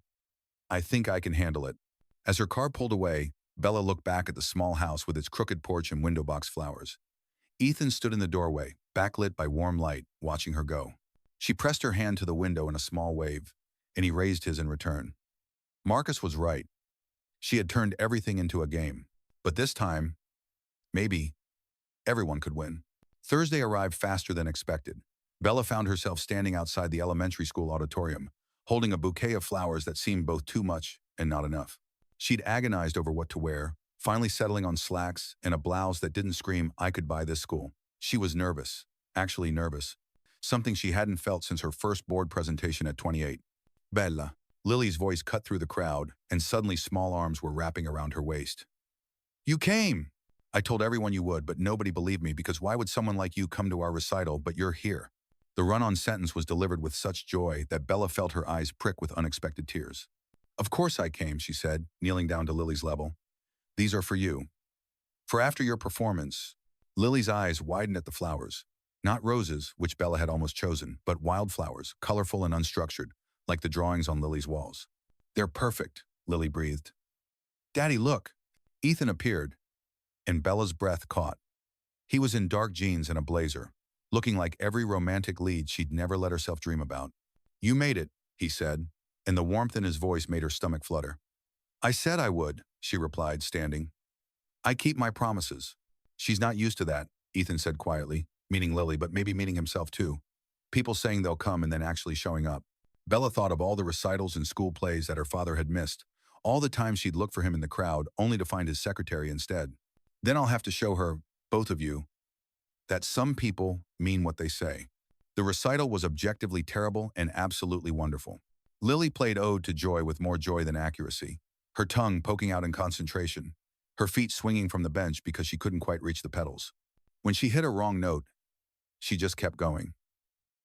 I think I can handle it. As her car pulled away, Bella looked back at the small house with its crooked porch and window box flowers. Ethan stood in the doorway, backlit by warm light, watching her go. She pressed her hand to the window in a small wave, and he raised his in return. Marcus was right. She had turned everything into a game. But this time, maybe, everyone could win. Thursday arrived faster than expected. Bella found herself standing outside the elementary school auditorium, holding a bouquet of flowers that seemed both too much and not enough. She'd agonized over what to wear, finally settling on slacks and a blouse that didn't scream, I could buy this school. She was nervous, actually nervous, something she hadn't felt since her first board presentation at 28. Bella. Lily's voice cut through the crowd, and suddenly small arms were wrapping around her waist. You came! I told everyone you would, but nobody believed me because why would someone like you come to our recital, but you're here? The run-on sentence was delivered with such joy that Bella felt her eyes prick with unexpected tears. Of course I came, she said, kneeling down to Lily's level. These are for you. For after your performance, Lily's eyes widened at the flowers. Not roses, which Bella had almost chosen, but wildflowers, colorful and unstructured, like the drawings on Lily's walls. They're perfect, Lily breathed. Daddy, look. Ethan appeared, and Bella's breath caught. He was in dark jeans and a blazer, looking like every romantic lead she'd never let herself dream about. You made it, he said, and the warmth in his voice made her stomach flutter. I said I would, she replied, standing. I keep my promises. She's not used to that, Ethan said quietly, meaning Lily, but maybe meaning himself too. People saying they'll come and then actually showing up. Bella thought of all the recitals and school plays that her father had missed, all the times she'd look for him in the crowd, only to find his secretary instead. Then I'll have to show her, both of you, that some people mean what they say. The recital was objectively terrible and absolutely wonderful. Lily played Ode to Joy with more joy than accuracy, her tongue poking out in concentration, her feet swinging from the bench because she couldn't quite reach the pedals. When she hit a wrong note, she just kept going.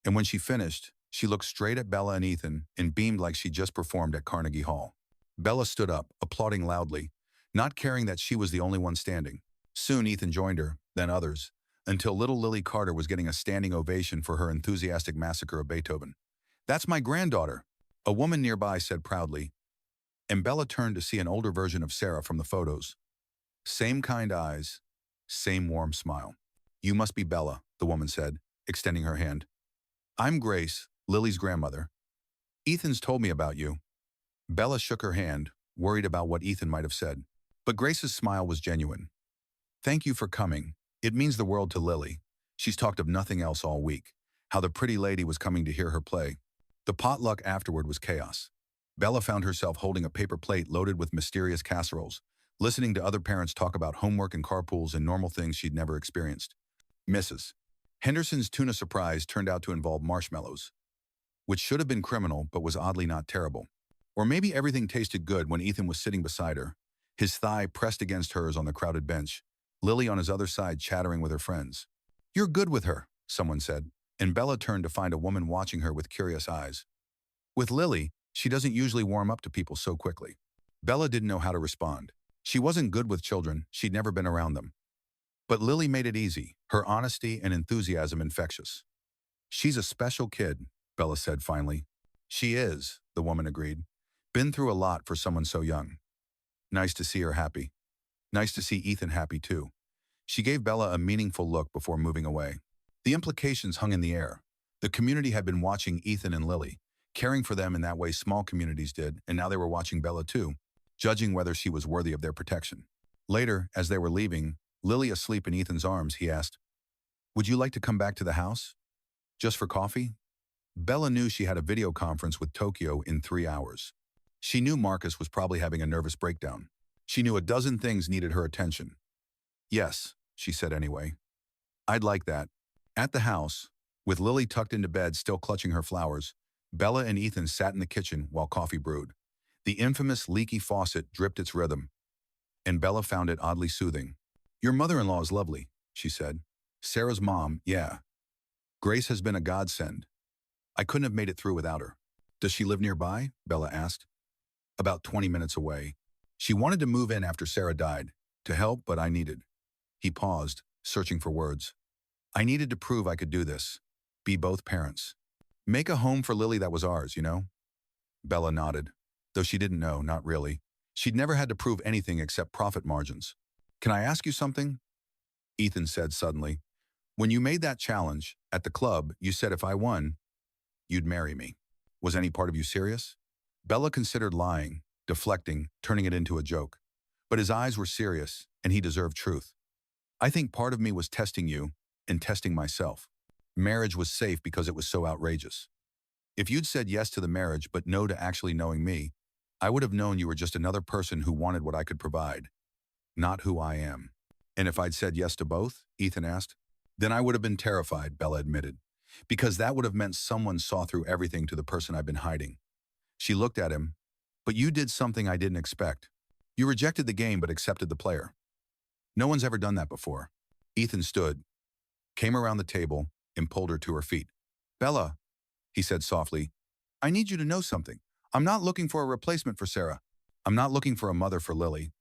And when she finished, she looked straight at Bella and Ethan and beamed like she just performed at Carnegie Hall. Bella stood up, applauding loudly, not caring that she was the only one standing. Soon Ethan joined her, then others, until little Lily Carter was getting a standing ovation for her enthusiastic massacre of Beethoven. That's my granddaughter, a woman nearby said proudly, and Bella turned to see an older version of Sarah from the photos. Same kind eyes, same warm smile. You must be Bella, the woman said, extending her hand. I'm Grace, Lily's grandmother. Ethan's told me about you. Bella shook her hand, worried about what Ethan might have said. But Grace's smile was genuine. Thank you for coming. It means the world to Lily. She's talked of nothing else all week, how the pretty lady was coming to hear her play. The potluck afterward was chaos. Bella found herself holding a paper plate loaded with mysterious casseroles, listening to other parents talk about homework and carpools and normal things she'd never experienced. Mrs. Henderson's tuna surprise turned out to involve marshmallows, which should have been criminal but was oddly not terrible. Or maybe everything tasted good when Ethan was sitting beside her, his thigh pressed against hers on the crowded bench, Lily on his other side chattering with her friends. You're good with her, someone said, and Bella turned to find a woman watching her with curious eyes. With Lily, she doesn't usually warm up to people so quickly. Bella didn't know how to respond. She wasn't good with children, she'd never been around them. But Lily made it easy, her honesty and enthusiasm infectious. She's a special kid, Bella said finally. She is, the woman agreed. Been through a lot for someone so young. Nice to see her happy. Nice to see Ethan happy too. She gave Bella a meaningful look before moving away. The implications hung in the air. The community had been watching Ethan and Lily, caring for them in that way small communities did, and now they were watching Bella too, judging whether she was worthy of their protection. Later, as they were leaving, Lily asleep in Ethan's arms, he asked, Would you like to come back to the house? Just for coffee? Bella knew she had a video conference with Tokyo in 3 hours. She knew Marcus was probably having a nervous breakdown. She knew a dozen things needed her attention. Yes, she said anyway. I'd like that. At the house, with Lily tucked into bed still clutching her flowers, Bella and Ethan sat in the kitchen while coffee brewed. The infamous leaky faucet dripped its rhythm, and Bella found it oddly soothing. Your mother-in-law is lovely, she said. Sarah's mom, yeah. Grace has been a godsend. I couldn't have made it through without her. Does she live nearby? Bella asked. About 20 minutes away. She wanted to move in after Sarah died, to help, but I needed. He paused, searching for words. I needed to prove I could do this. Be both parents. Make a home for Lily that was ours, you know? Bella nodded, though she didn't know, not really. She'd never had to prove anything except profit margins. Can I ask you something? Ethan said suddenly. When you made that challenge, at the club, you said if I won, you'd marry me. Was any part of you serious? Bella considered lying, deflecting, turning it into a joke. But his eyes were serious, and he deserved truth. I think part of me was testing you, and testing myself. Marriage was safe because it was so outrageous. If you'd said yes to the marriage but no to actually knowing me, I would have known you were just another person who wanted what I could provide, not who I am. And if I'd said yes to both, Ethan asked, then I would have been terrified, Bella admitted, because that would have meant someone saw through everything to the person I've been hiding. She looked at him. But you did something I didn't expect. You rejected the game but accepted the player. No one's ever done that before. Ethan stood, came around the table, and pulled her to her feet. Bella, he said softly, I need you to know something. I'm not looking for a replacement for Sarah. I'm not looking for a mother for Lily.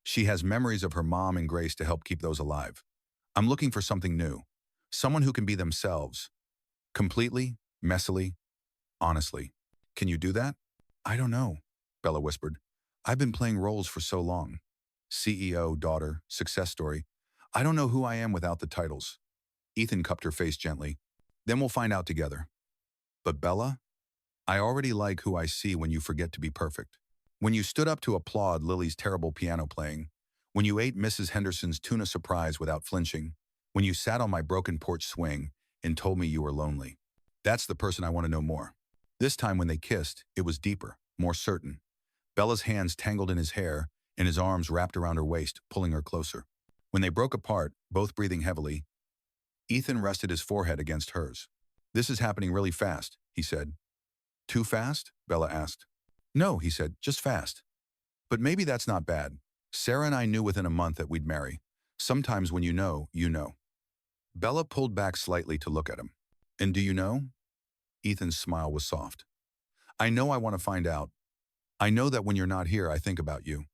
She has memories of her mom and Grace to help keep those alive. I'm looking for something new. Someone who can be themselves. Completely, messily, honestly. Can you do that? I don't know, Bella whispered. I've been playing roles for so long. CEO, daughter, success story. I don't know who I am without the titles. Ethan cupped her face gently. Then we'll find out together. But Bella, I already like who I see when you forget to be perfect. When you stood up to applaud Lily's terrible piano playing, when you ate Mrs. Henderson's tuna surprise without flinching, when you sat on my broken porch swing and told me you were lonely. That's the person I want to know more. This time when they kissed, it was deeper, more certain. Bella's hands tangled in his hair and his arms wrapped around her waist, pulling her closer. When they broke apart, both breathing heavily, Ethan rested his forehead against hers. This is happening really fast, he said. Too fast? Bella asked. No, he said, just fast. But maybe that's not bad. Sarah and I knew within a month that we'd marry. Sometimes when you know, you know. Bella pulled back slightly to look at him. And do you know? Ethan's smile was soft. I know I want to find out. I know that when you're not here, I think about you.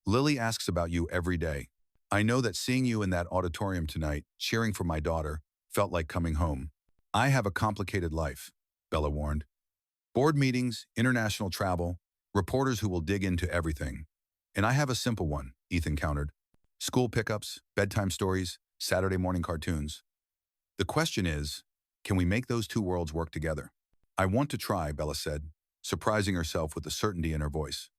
Lily asks about you every day. I know that seeing you in that auditorium tonight, cheering for my daughter, felt like coming home. I have a complicated life, Bella warned. Board meetings, international travel, reporters who will dig into everything. And I have a simple one, Ethan countered. School pickups, bedtime stories, Saturday morning cartoons. The question is, can we make those two worlds work together? I want to try, Bella said, surprising herself with the certainty in her voice.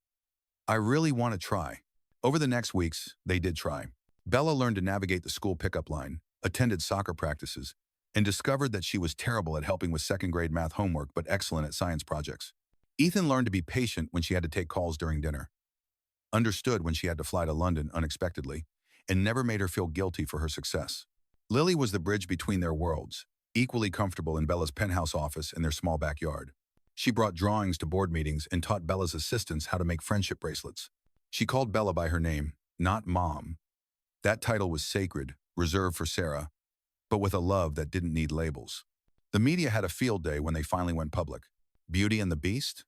I really want to try. Over the next weeks, they did try. Bella learned to navigate the school pickup line, attended soccer practices, and discovered that she was terrible at helping with second-grade math homework but excellent at science projects. Ethan learned to be patient when she had to take calls during dinner, understood when she had to fly to London unexpectedly, and never made her feel guilty for her success. Lily was the bridge between their worlds, equally comfortable in Bella's penthouse office in their small backyard. She brought drawings to board meetings and taught Bella's assistants how to make friendship bracelets. She called Bella by her name, not Mom. That title was sacred, reserved for Sarah, but with a love that didn't need labels. The media had a field day when they finally went public. Beauty and the Beast?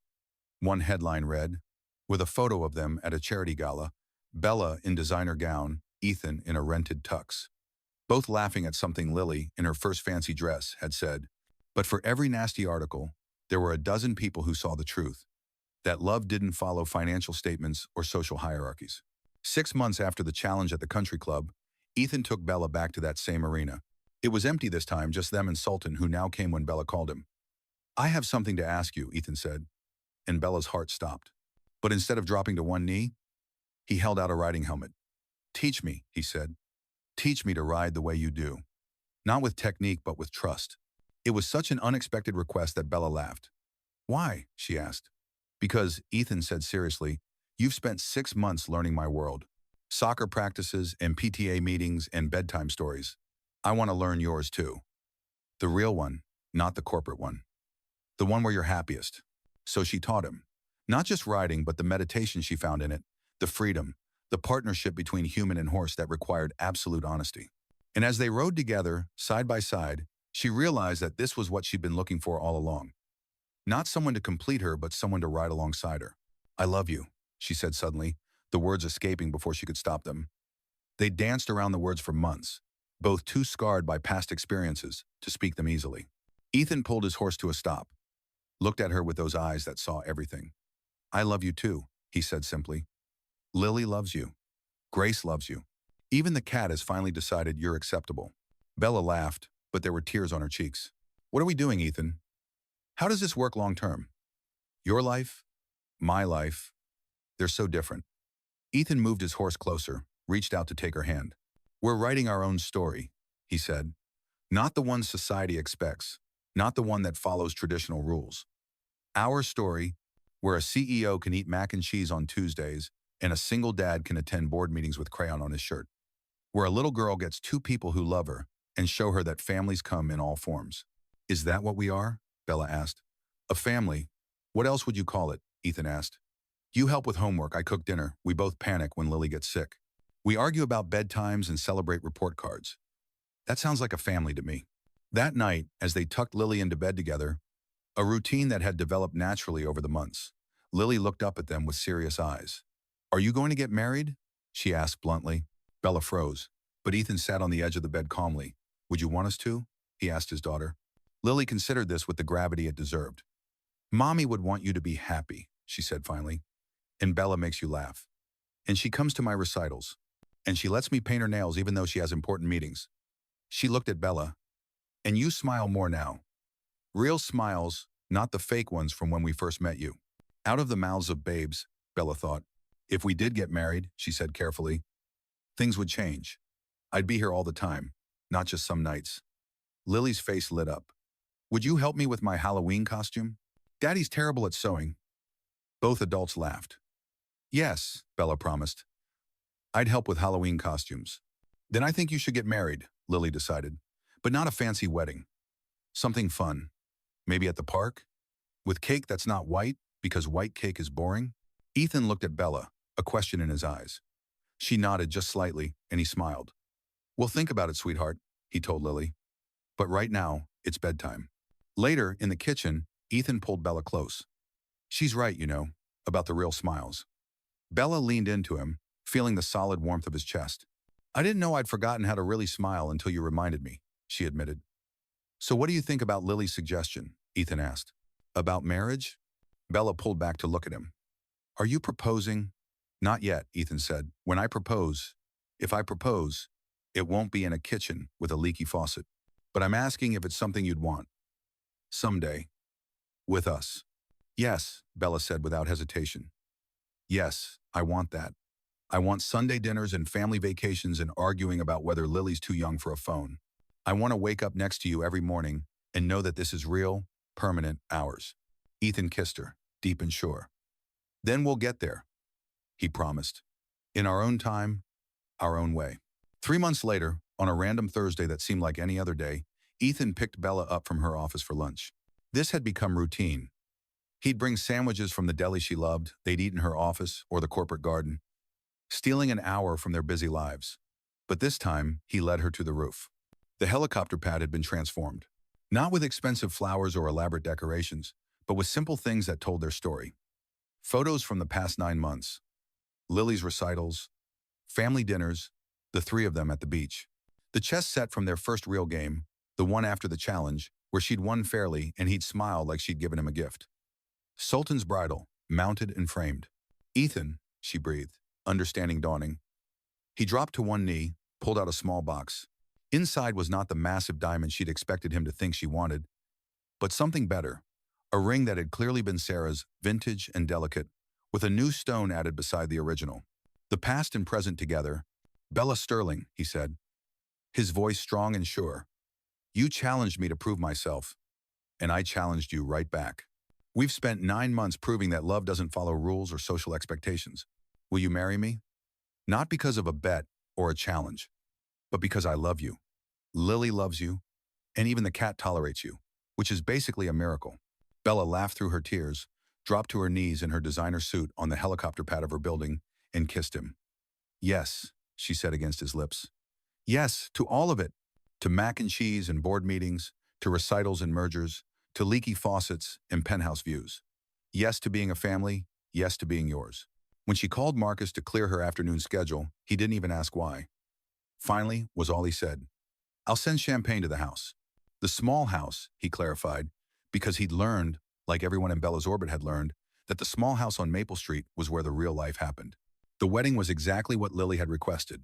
One headline read, with a photo of them at a charity gala, Bella in designer gown, Ethan in a rented tux. Both laughing at something Lily, in her first fancy dress, had said. But for every nasty article, there were a dozen people who saw the truth. That love didn't follow financial statements or social hierarchies. 6 months after the challenge at the country club, Ethan took Bella back to that same arena. It was empty this time, just them and Sultan, who now came when Bella called him. I have something to ask you, Ethan said, and Bella's heart stopped. But instead of dropping to one knee, he held out a riding helmet. Teach me, he said. Teach me to ride the way you do. Not with technique, but with trust. It was such an unexpected request that Bella laughed. Why? She asked. Because, Ethan said seriously, you've spent 6 months learning my world. Soccer practices and PTA meetings and bedtime stories. I want to learn yours too. The real one, not the corporate one. The one where you're happiest. So she taught him. Not just riding, but the meditation she found in it, the freedom, the partnership between human and horse that required absolute honesty. And as they rode together, side by side, she realized that this was what she'd been looking for all along. Not someone to complete her, but someone to ride alongside her. I love you, she said suddenly, the words escaping before she could stop them. They danced around the words for months, both too scarred by past experiences to speak them easily. Ethan pulled his horse to a stop, looked at her with those eyes that saw everything. I love you too, he said simply. Lily loves you. Grace loves you. Even the cat has finally decided you're acceptable. Bella laughed, but there were tears on her cheeks. What are we doing, Ethan? How does this work long term? Your life, my life, they're so different. Ethan moved his horse closer, reached out to take her hand. We're writing our own story, he said. Not the one society expects, not the one that follows traditional rules. Our story, where a CEO can eat mac and cheese on Tuesdays and a single dad can attend board meetings with crayon on his shirt. Where a little girl gets 2 people who love her and show her that families come in all forms. Is that what we are? Bella asked. A family. What else would you call it? Ethan asked. You help with homework, I cook dinner. We both panic when Lily gets sick. We argue about bedtimes and celebrate report cards. That sounds like a family to me. That night, as they tucked Lily into bed together, a routine that had developed naturally over the months, Lily looked up at them with serious eyes. Are you going to get married? She asked bluntly. Bella froze, but Ethan sat on the edge of the bed calmly. Would you want us to? He asked his daughter. Lily considered this with the gravity it deserved. Mommy would want you to be happy, she said finally. And Bella makes you laugh. And she comes to my recitals. And she lets me paint her nails even though she has important meetings. She looked at Bella. And you smile more now. Real smiles, not the fake ones from when we first met you. Out of the mouths of babes, Bella thought. If we did get married, she said carefully, things would change. I'd be here all the time, not just some nights. Lily's face lit up. Would you help me with my Halloween costume? Daddy's terrible at sewing. Both adults laughed. Yes, Bella promised. I'd help with Halloween costumes. Then I think you should get married, Lily decided. But not a fancy wedding. Something fun. Maybe at the park? With cake that's not white, because white cake is boring? Ethan looked at Bella, a question in his eyes. She nodded just slightly, and he smiled. Well, think about it, sweetheart, he told Lily. But right now, it's bedtime. Later, in the kitchen, Ethan pulled Bella close. She's right, about the real smiles. Bella leaned into him, feeling the solid warmth of his chest. I didn't know I'd forgotten how to really smile until you reminded me, she admitted. So what do you think about Lily's suggestion? Ethan asked. About marriage? Bella pulled back to look at him. Are you proposing? Not yet, Ethan said. When I propose, if I propose, it won't be in a kitchen with a leaky faucet. But I'm asking if it's something you'd want. Someday. With us. Yes, Bella said without hesitation. Yes, I want that. I want Sunday dinners and family vacations and arguing about whether Lily's too young for a phone. I want to wake up next to you every morning and know that this is real, permanent, ours. Ethan kissed her, deep and sure. Then we'll get there, he promised. In our own time, our own way. 3 months later, on a random Thursday that seemed like any other day, Ethan picked Bella up from her office for lunch. This had become routine. He'd bring sandwiches from the deli she loved, they'd eat in her office or the corporate garden, stealing an hour from their busy lives. But this time, he led her to the roof. The helicopter pad had been transformed. Not with expensive flowers or elaborate decorations, but with simple things that told their story. Photos from the past 9 months. Lily's recitals, family dinners, the 3 of them at the beach. The chess set from their first real game, the one after the challenge, where she'd won fairly and he'd smiled like she'd given him a gift. Sultan's bridal, mounted and framed. Ethan, she breathed, understanding dawning. He dropped to one knee, pulled out a small box. Inside was not the massive diamond she'd expected him to think she wanted, but something better, a ring that had clearly been Sarah's, vintage and delicate, with a new stone added beside the original. The past and present together. Bella Sterling, he said, his voice strong and sure. You challenged me to prove myself, and I challenged you right back. We've spent 9 months proving that love doesn't follow rules or social expectations. Will you marry me? Not because of a bet or a challenge, but because I love you. Lily loves you, and even the cat tolerates you, which is basically a miracle. Bella laughed through her tears, dropped to her knees in her designer suit on the helicopter pad of her building, and kissed him. Yes, she said against his lips. Yes, to all of it. To mac and cheese and board meetings, to recitals and mergers, to leaky faucets and penthouse views. Yes to being a family, yes to being yours. When she called Marcus to clear her afternoon schedule, he didn't even ask why. Finally, was all he said. I'll send champagne to the house. The small house, he clarified, because he'd learned, like everyone in Bella's orbit had learned, that the small house on Maple Street was where the real life happened. The wedding was exactly what Lily had requested.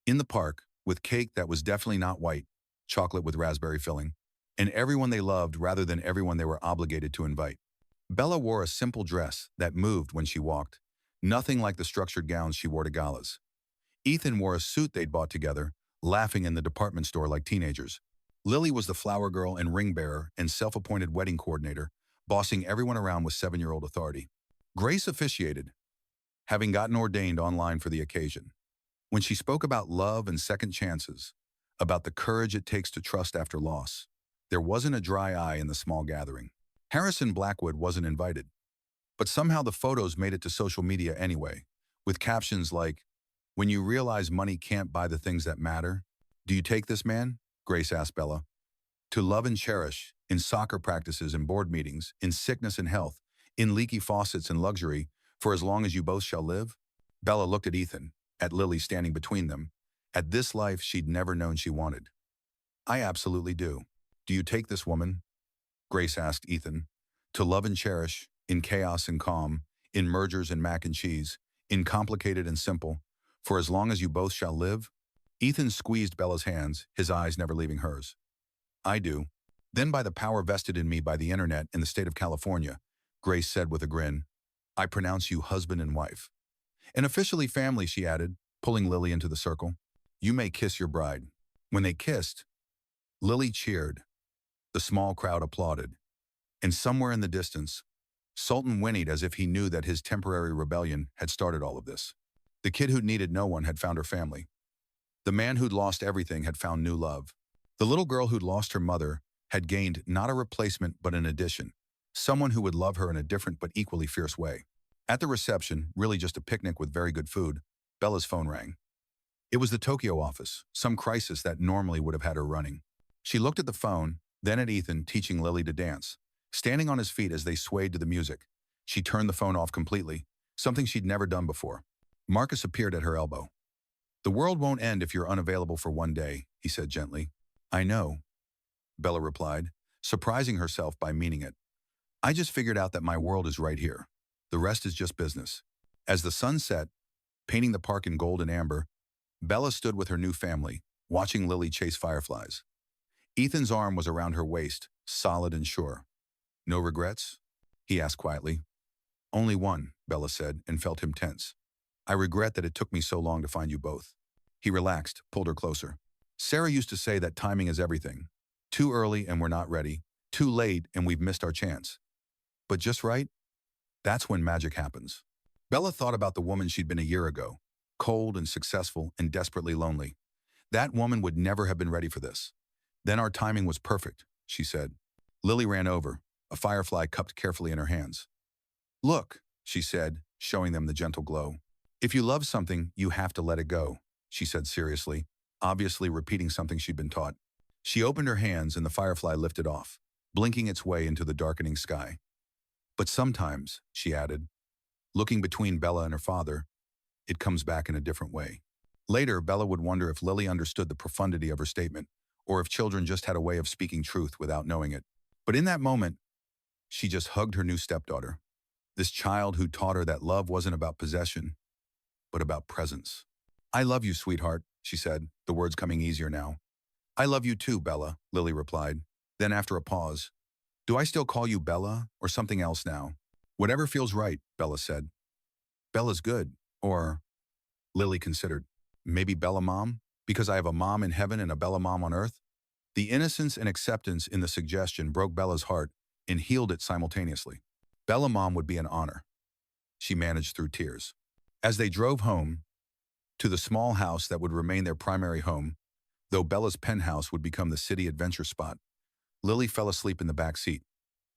In the park, with cake that was definitely not white, chocolate with raspberry filling, and everyone they loved rather than everyone they were obligated to invite. Bella wore a simple dress that moved when she walked, nothing like the structured gowns she wore to galas. Ethan wore a suit they'd bought together, laughing in the department store like teenagers. Lily was the flower girl and ring bearer and self-appointed wedding coordinator, bossing everyone around with 7-year-old authority. Grace officiated, having gotten ordained online for the occasion. When she spoke about love and second chances, about the courage it takes to trust after loss, there wasn't a dry eye in the small gathering. Harrison Blackwood wasn't invited. But somehow the photos made it to social media anyway, with captions like, "When you realize money can't buy the things that matter, do you take this man?" Grace asked Bella. "To love and cherish, in soccer practices and board meetings, in sickness and health, in leaky faucets and luxury, for as long as you both shall live?" Bella looked at Ethan, at Lily standing between them, at this life she'd never known she wanted. "I absolutely do. Do you take this woman?" Grace asked Ethan. "To love and cherish, in chaos and calm, in mergers and mac and cheese, in complicated and simple. For as long as you both shall live. Ethan squeezed Bella's hands, his eyes never leaving hers. I do. Then by the power vested in me by the internet in the state of California, Grace said with a grin, I pronounce you husband and wife. And officially family, she added, pulling Lily into the circle. You may kiss your bride. When they kissed, Lily cheered. The small crowd applauded. And somewhere in the distance, Sultan whinnied as if he knew that his temporary rebellion had started all of this. The kid who'd needed no one had found her family. The man who'd lost everything had found new love. The little girl who'd lost her mother had gained not a replacement but an addition, someone who would love her in a different but equally fierce way. At the reception, really just a picnic with very good food, Bella's phone rang. It was the Tokyo office, some crisis that normally would have had her running. She looked at the phone, then at Ethan teaching Lily to dance. Standing on his feet as they swayed to the music, she turned the phone off completely, something she'd never done before. Marcus appeared at her elbow. The world won't end if you're unavailable for one day, he said gently. I know, Bella replied, surprising herself by meaning it. I just figured out that my world is right here. The rest is just business. As the sun set, painting the park in gold and amber, Bella stood with her new family, watching Lily chase fireflies. Ethan's arm was around her waist, solid and sure. No regrets? He asked quietly. Only one, Bella said, and felt him tense. I regret that it took me so long to find you both. He relaxed, pulled her closer. Sarah used to say that timing is everything. Too early and we're not ready. Too late and we've missed our chance. But just right? That's when magic happens. Bella thought about the woman she'd been a year ago, cold and successful and desperately lonely. That woman would never have been ready for this. Then our timing was perfect, she said. Lily ran over, a firefly cupped carefully in her hands. Look, she said, showing them the gentle glow. If you love something, you have to let it go, she said seriously, obviously repeating something she'd been taught. She opened her hands and the firefly lifted off, blinking its way into the darkening sky. But sometimes, she added, looking between Bella and her father, it comes back in a different way. Later, Bella would wonder if Lily understood the profundity of her statement, or if children just had a way of speaking truth without knowing it. But in that moment, she just hugged her new stepdaughter, this child who taught her that love wasn't about possession, but about presence. I love you, sweetheart, she said, the words coming easier now. I love you too, Bella, Lily replied. Then after a pause, do I still call you Bella or something else now? Whatever feels right, Bella said. Bella's good, or, Lily considered, maybe Bella Mom? Because I have a mom in heaven and a Bella Mom on earth? The innocence and acceptance in the suggestion broke Bella's heart and healed it simultaneously. Bella Mom would be an honor, she managed through tears. As they drove home, to the small house that would remain their primary home, though Bella's penthouse would become the city adventure spot, Lily fell asleep in the back seat,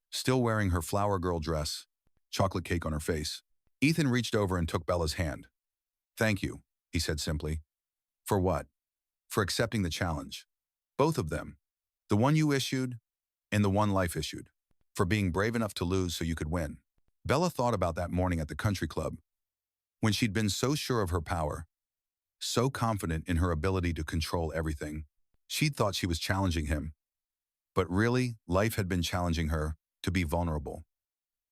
still wearing her flower girl dress, chocolate cake on her face. Ethan reached over and took Bella's hand. Thank you, he said simply. For what? For accepting the challenge. Both of them. The one you issued and the one life issued. For being brave enough to lose so you could win. Bella thought about that morning at the country club, when she'd been so sure of her power, so confident in her ability to control everything. She'd thought she was challenging him. But really, life had been challenging her to be vulnerable,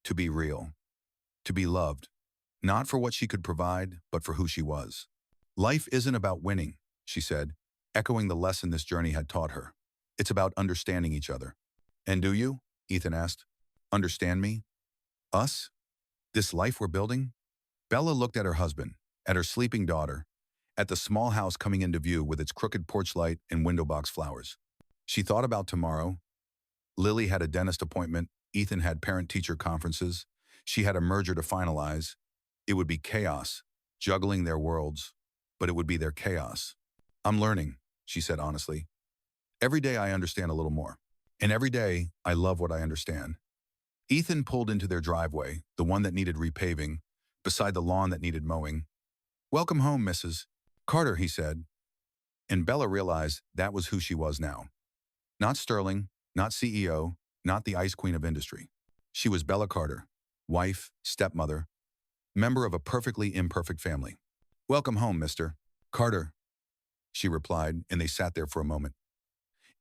to be real, to be loved, not for what she could provide, but for who she was. Life isn't about winning, she said, echoing the lesson this journey had taught her. It's about understanding each other. And do you? Ethan asked. Understand me? Us? This life we're building? Bella looked at her husband, at her sleeping daughter, at the small house coming into view with its crooked porch light and window box flowers. She thought about tomorrow. Lily had a dentist appointment. Ethan had parent-teacher conferences. She had a merger to finalize. It would be chaos, juggling their worlds, but it would be their chaos. I'm learning, she said honestly. Every day I understand a little more. And every day I love what I understand. Ethan pulled into their driveway, the one that needed repaving, beside the lawn that needed mowing. Welcome home, Mrs. Carter, he said. And Bella realized that was who she was now. Not Sterling, not CEO, not the ice queen of industry. She was Bella Carter, wife, stepmother, member of a perfectly imperfect family. Welcome home, Mr. Carter, she replied, and they sat there for a moment.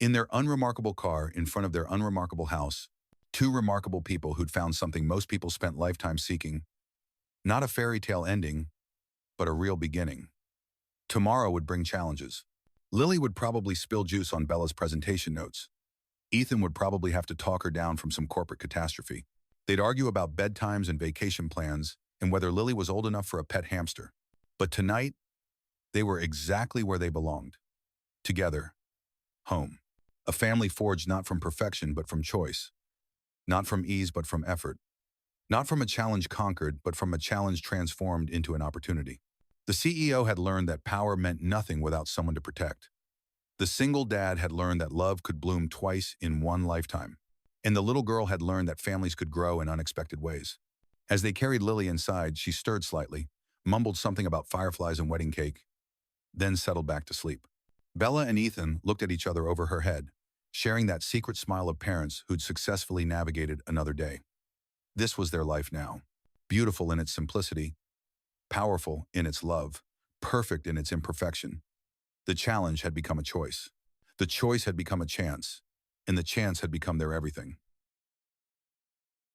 In their unremarkable car, in front of their unremarkable house, two remarkable people who'd found something most people spent lifetimes seeking, Not a fairy tale ending, but a real beginning. Tomorrow would bring challenges. Lily would probably spill juice on Bella's presentation notes. Ethan would probably have to talk her down from some corporate catastrophe. They'd argue about bedtimes and vacation plans and whether Lily was old enough for a pet hamster. But tonight, they were exactly where they belonged. Together. Home. A family forged not from perfection but from choice. Not from ease but from effort. Not from a challenge conquered but from a challenge transformed into an opportunity. The CEO had learned that power meant nothing without someone to protect. The single dad had learned that love could bloom twice in one lifetime. And the little girl had learned that families could grow in unexpected ways. As they carried Lily inside, she stirred slightly, mumbled something about fireflies and wedding cake, then settled back to sleep. Bella and Ethan looked at each other over her head, sharing that secret smile of parents who'd successfully navigated another day. This was their life now, beautiful in its simplicity, powerful in its love, perfect in its imperfection. The challenge had become a choice. The choice had become a chance, and the chance had become their everything.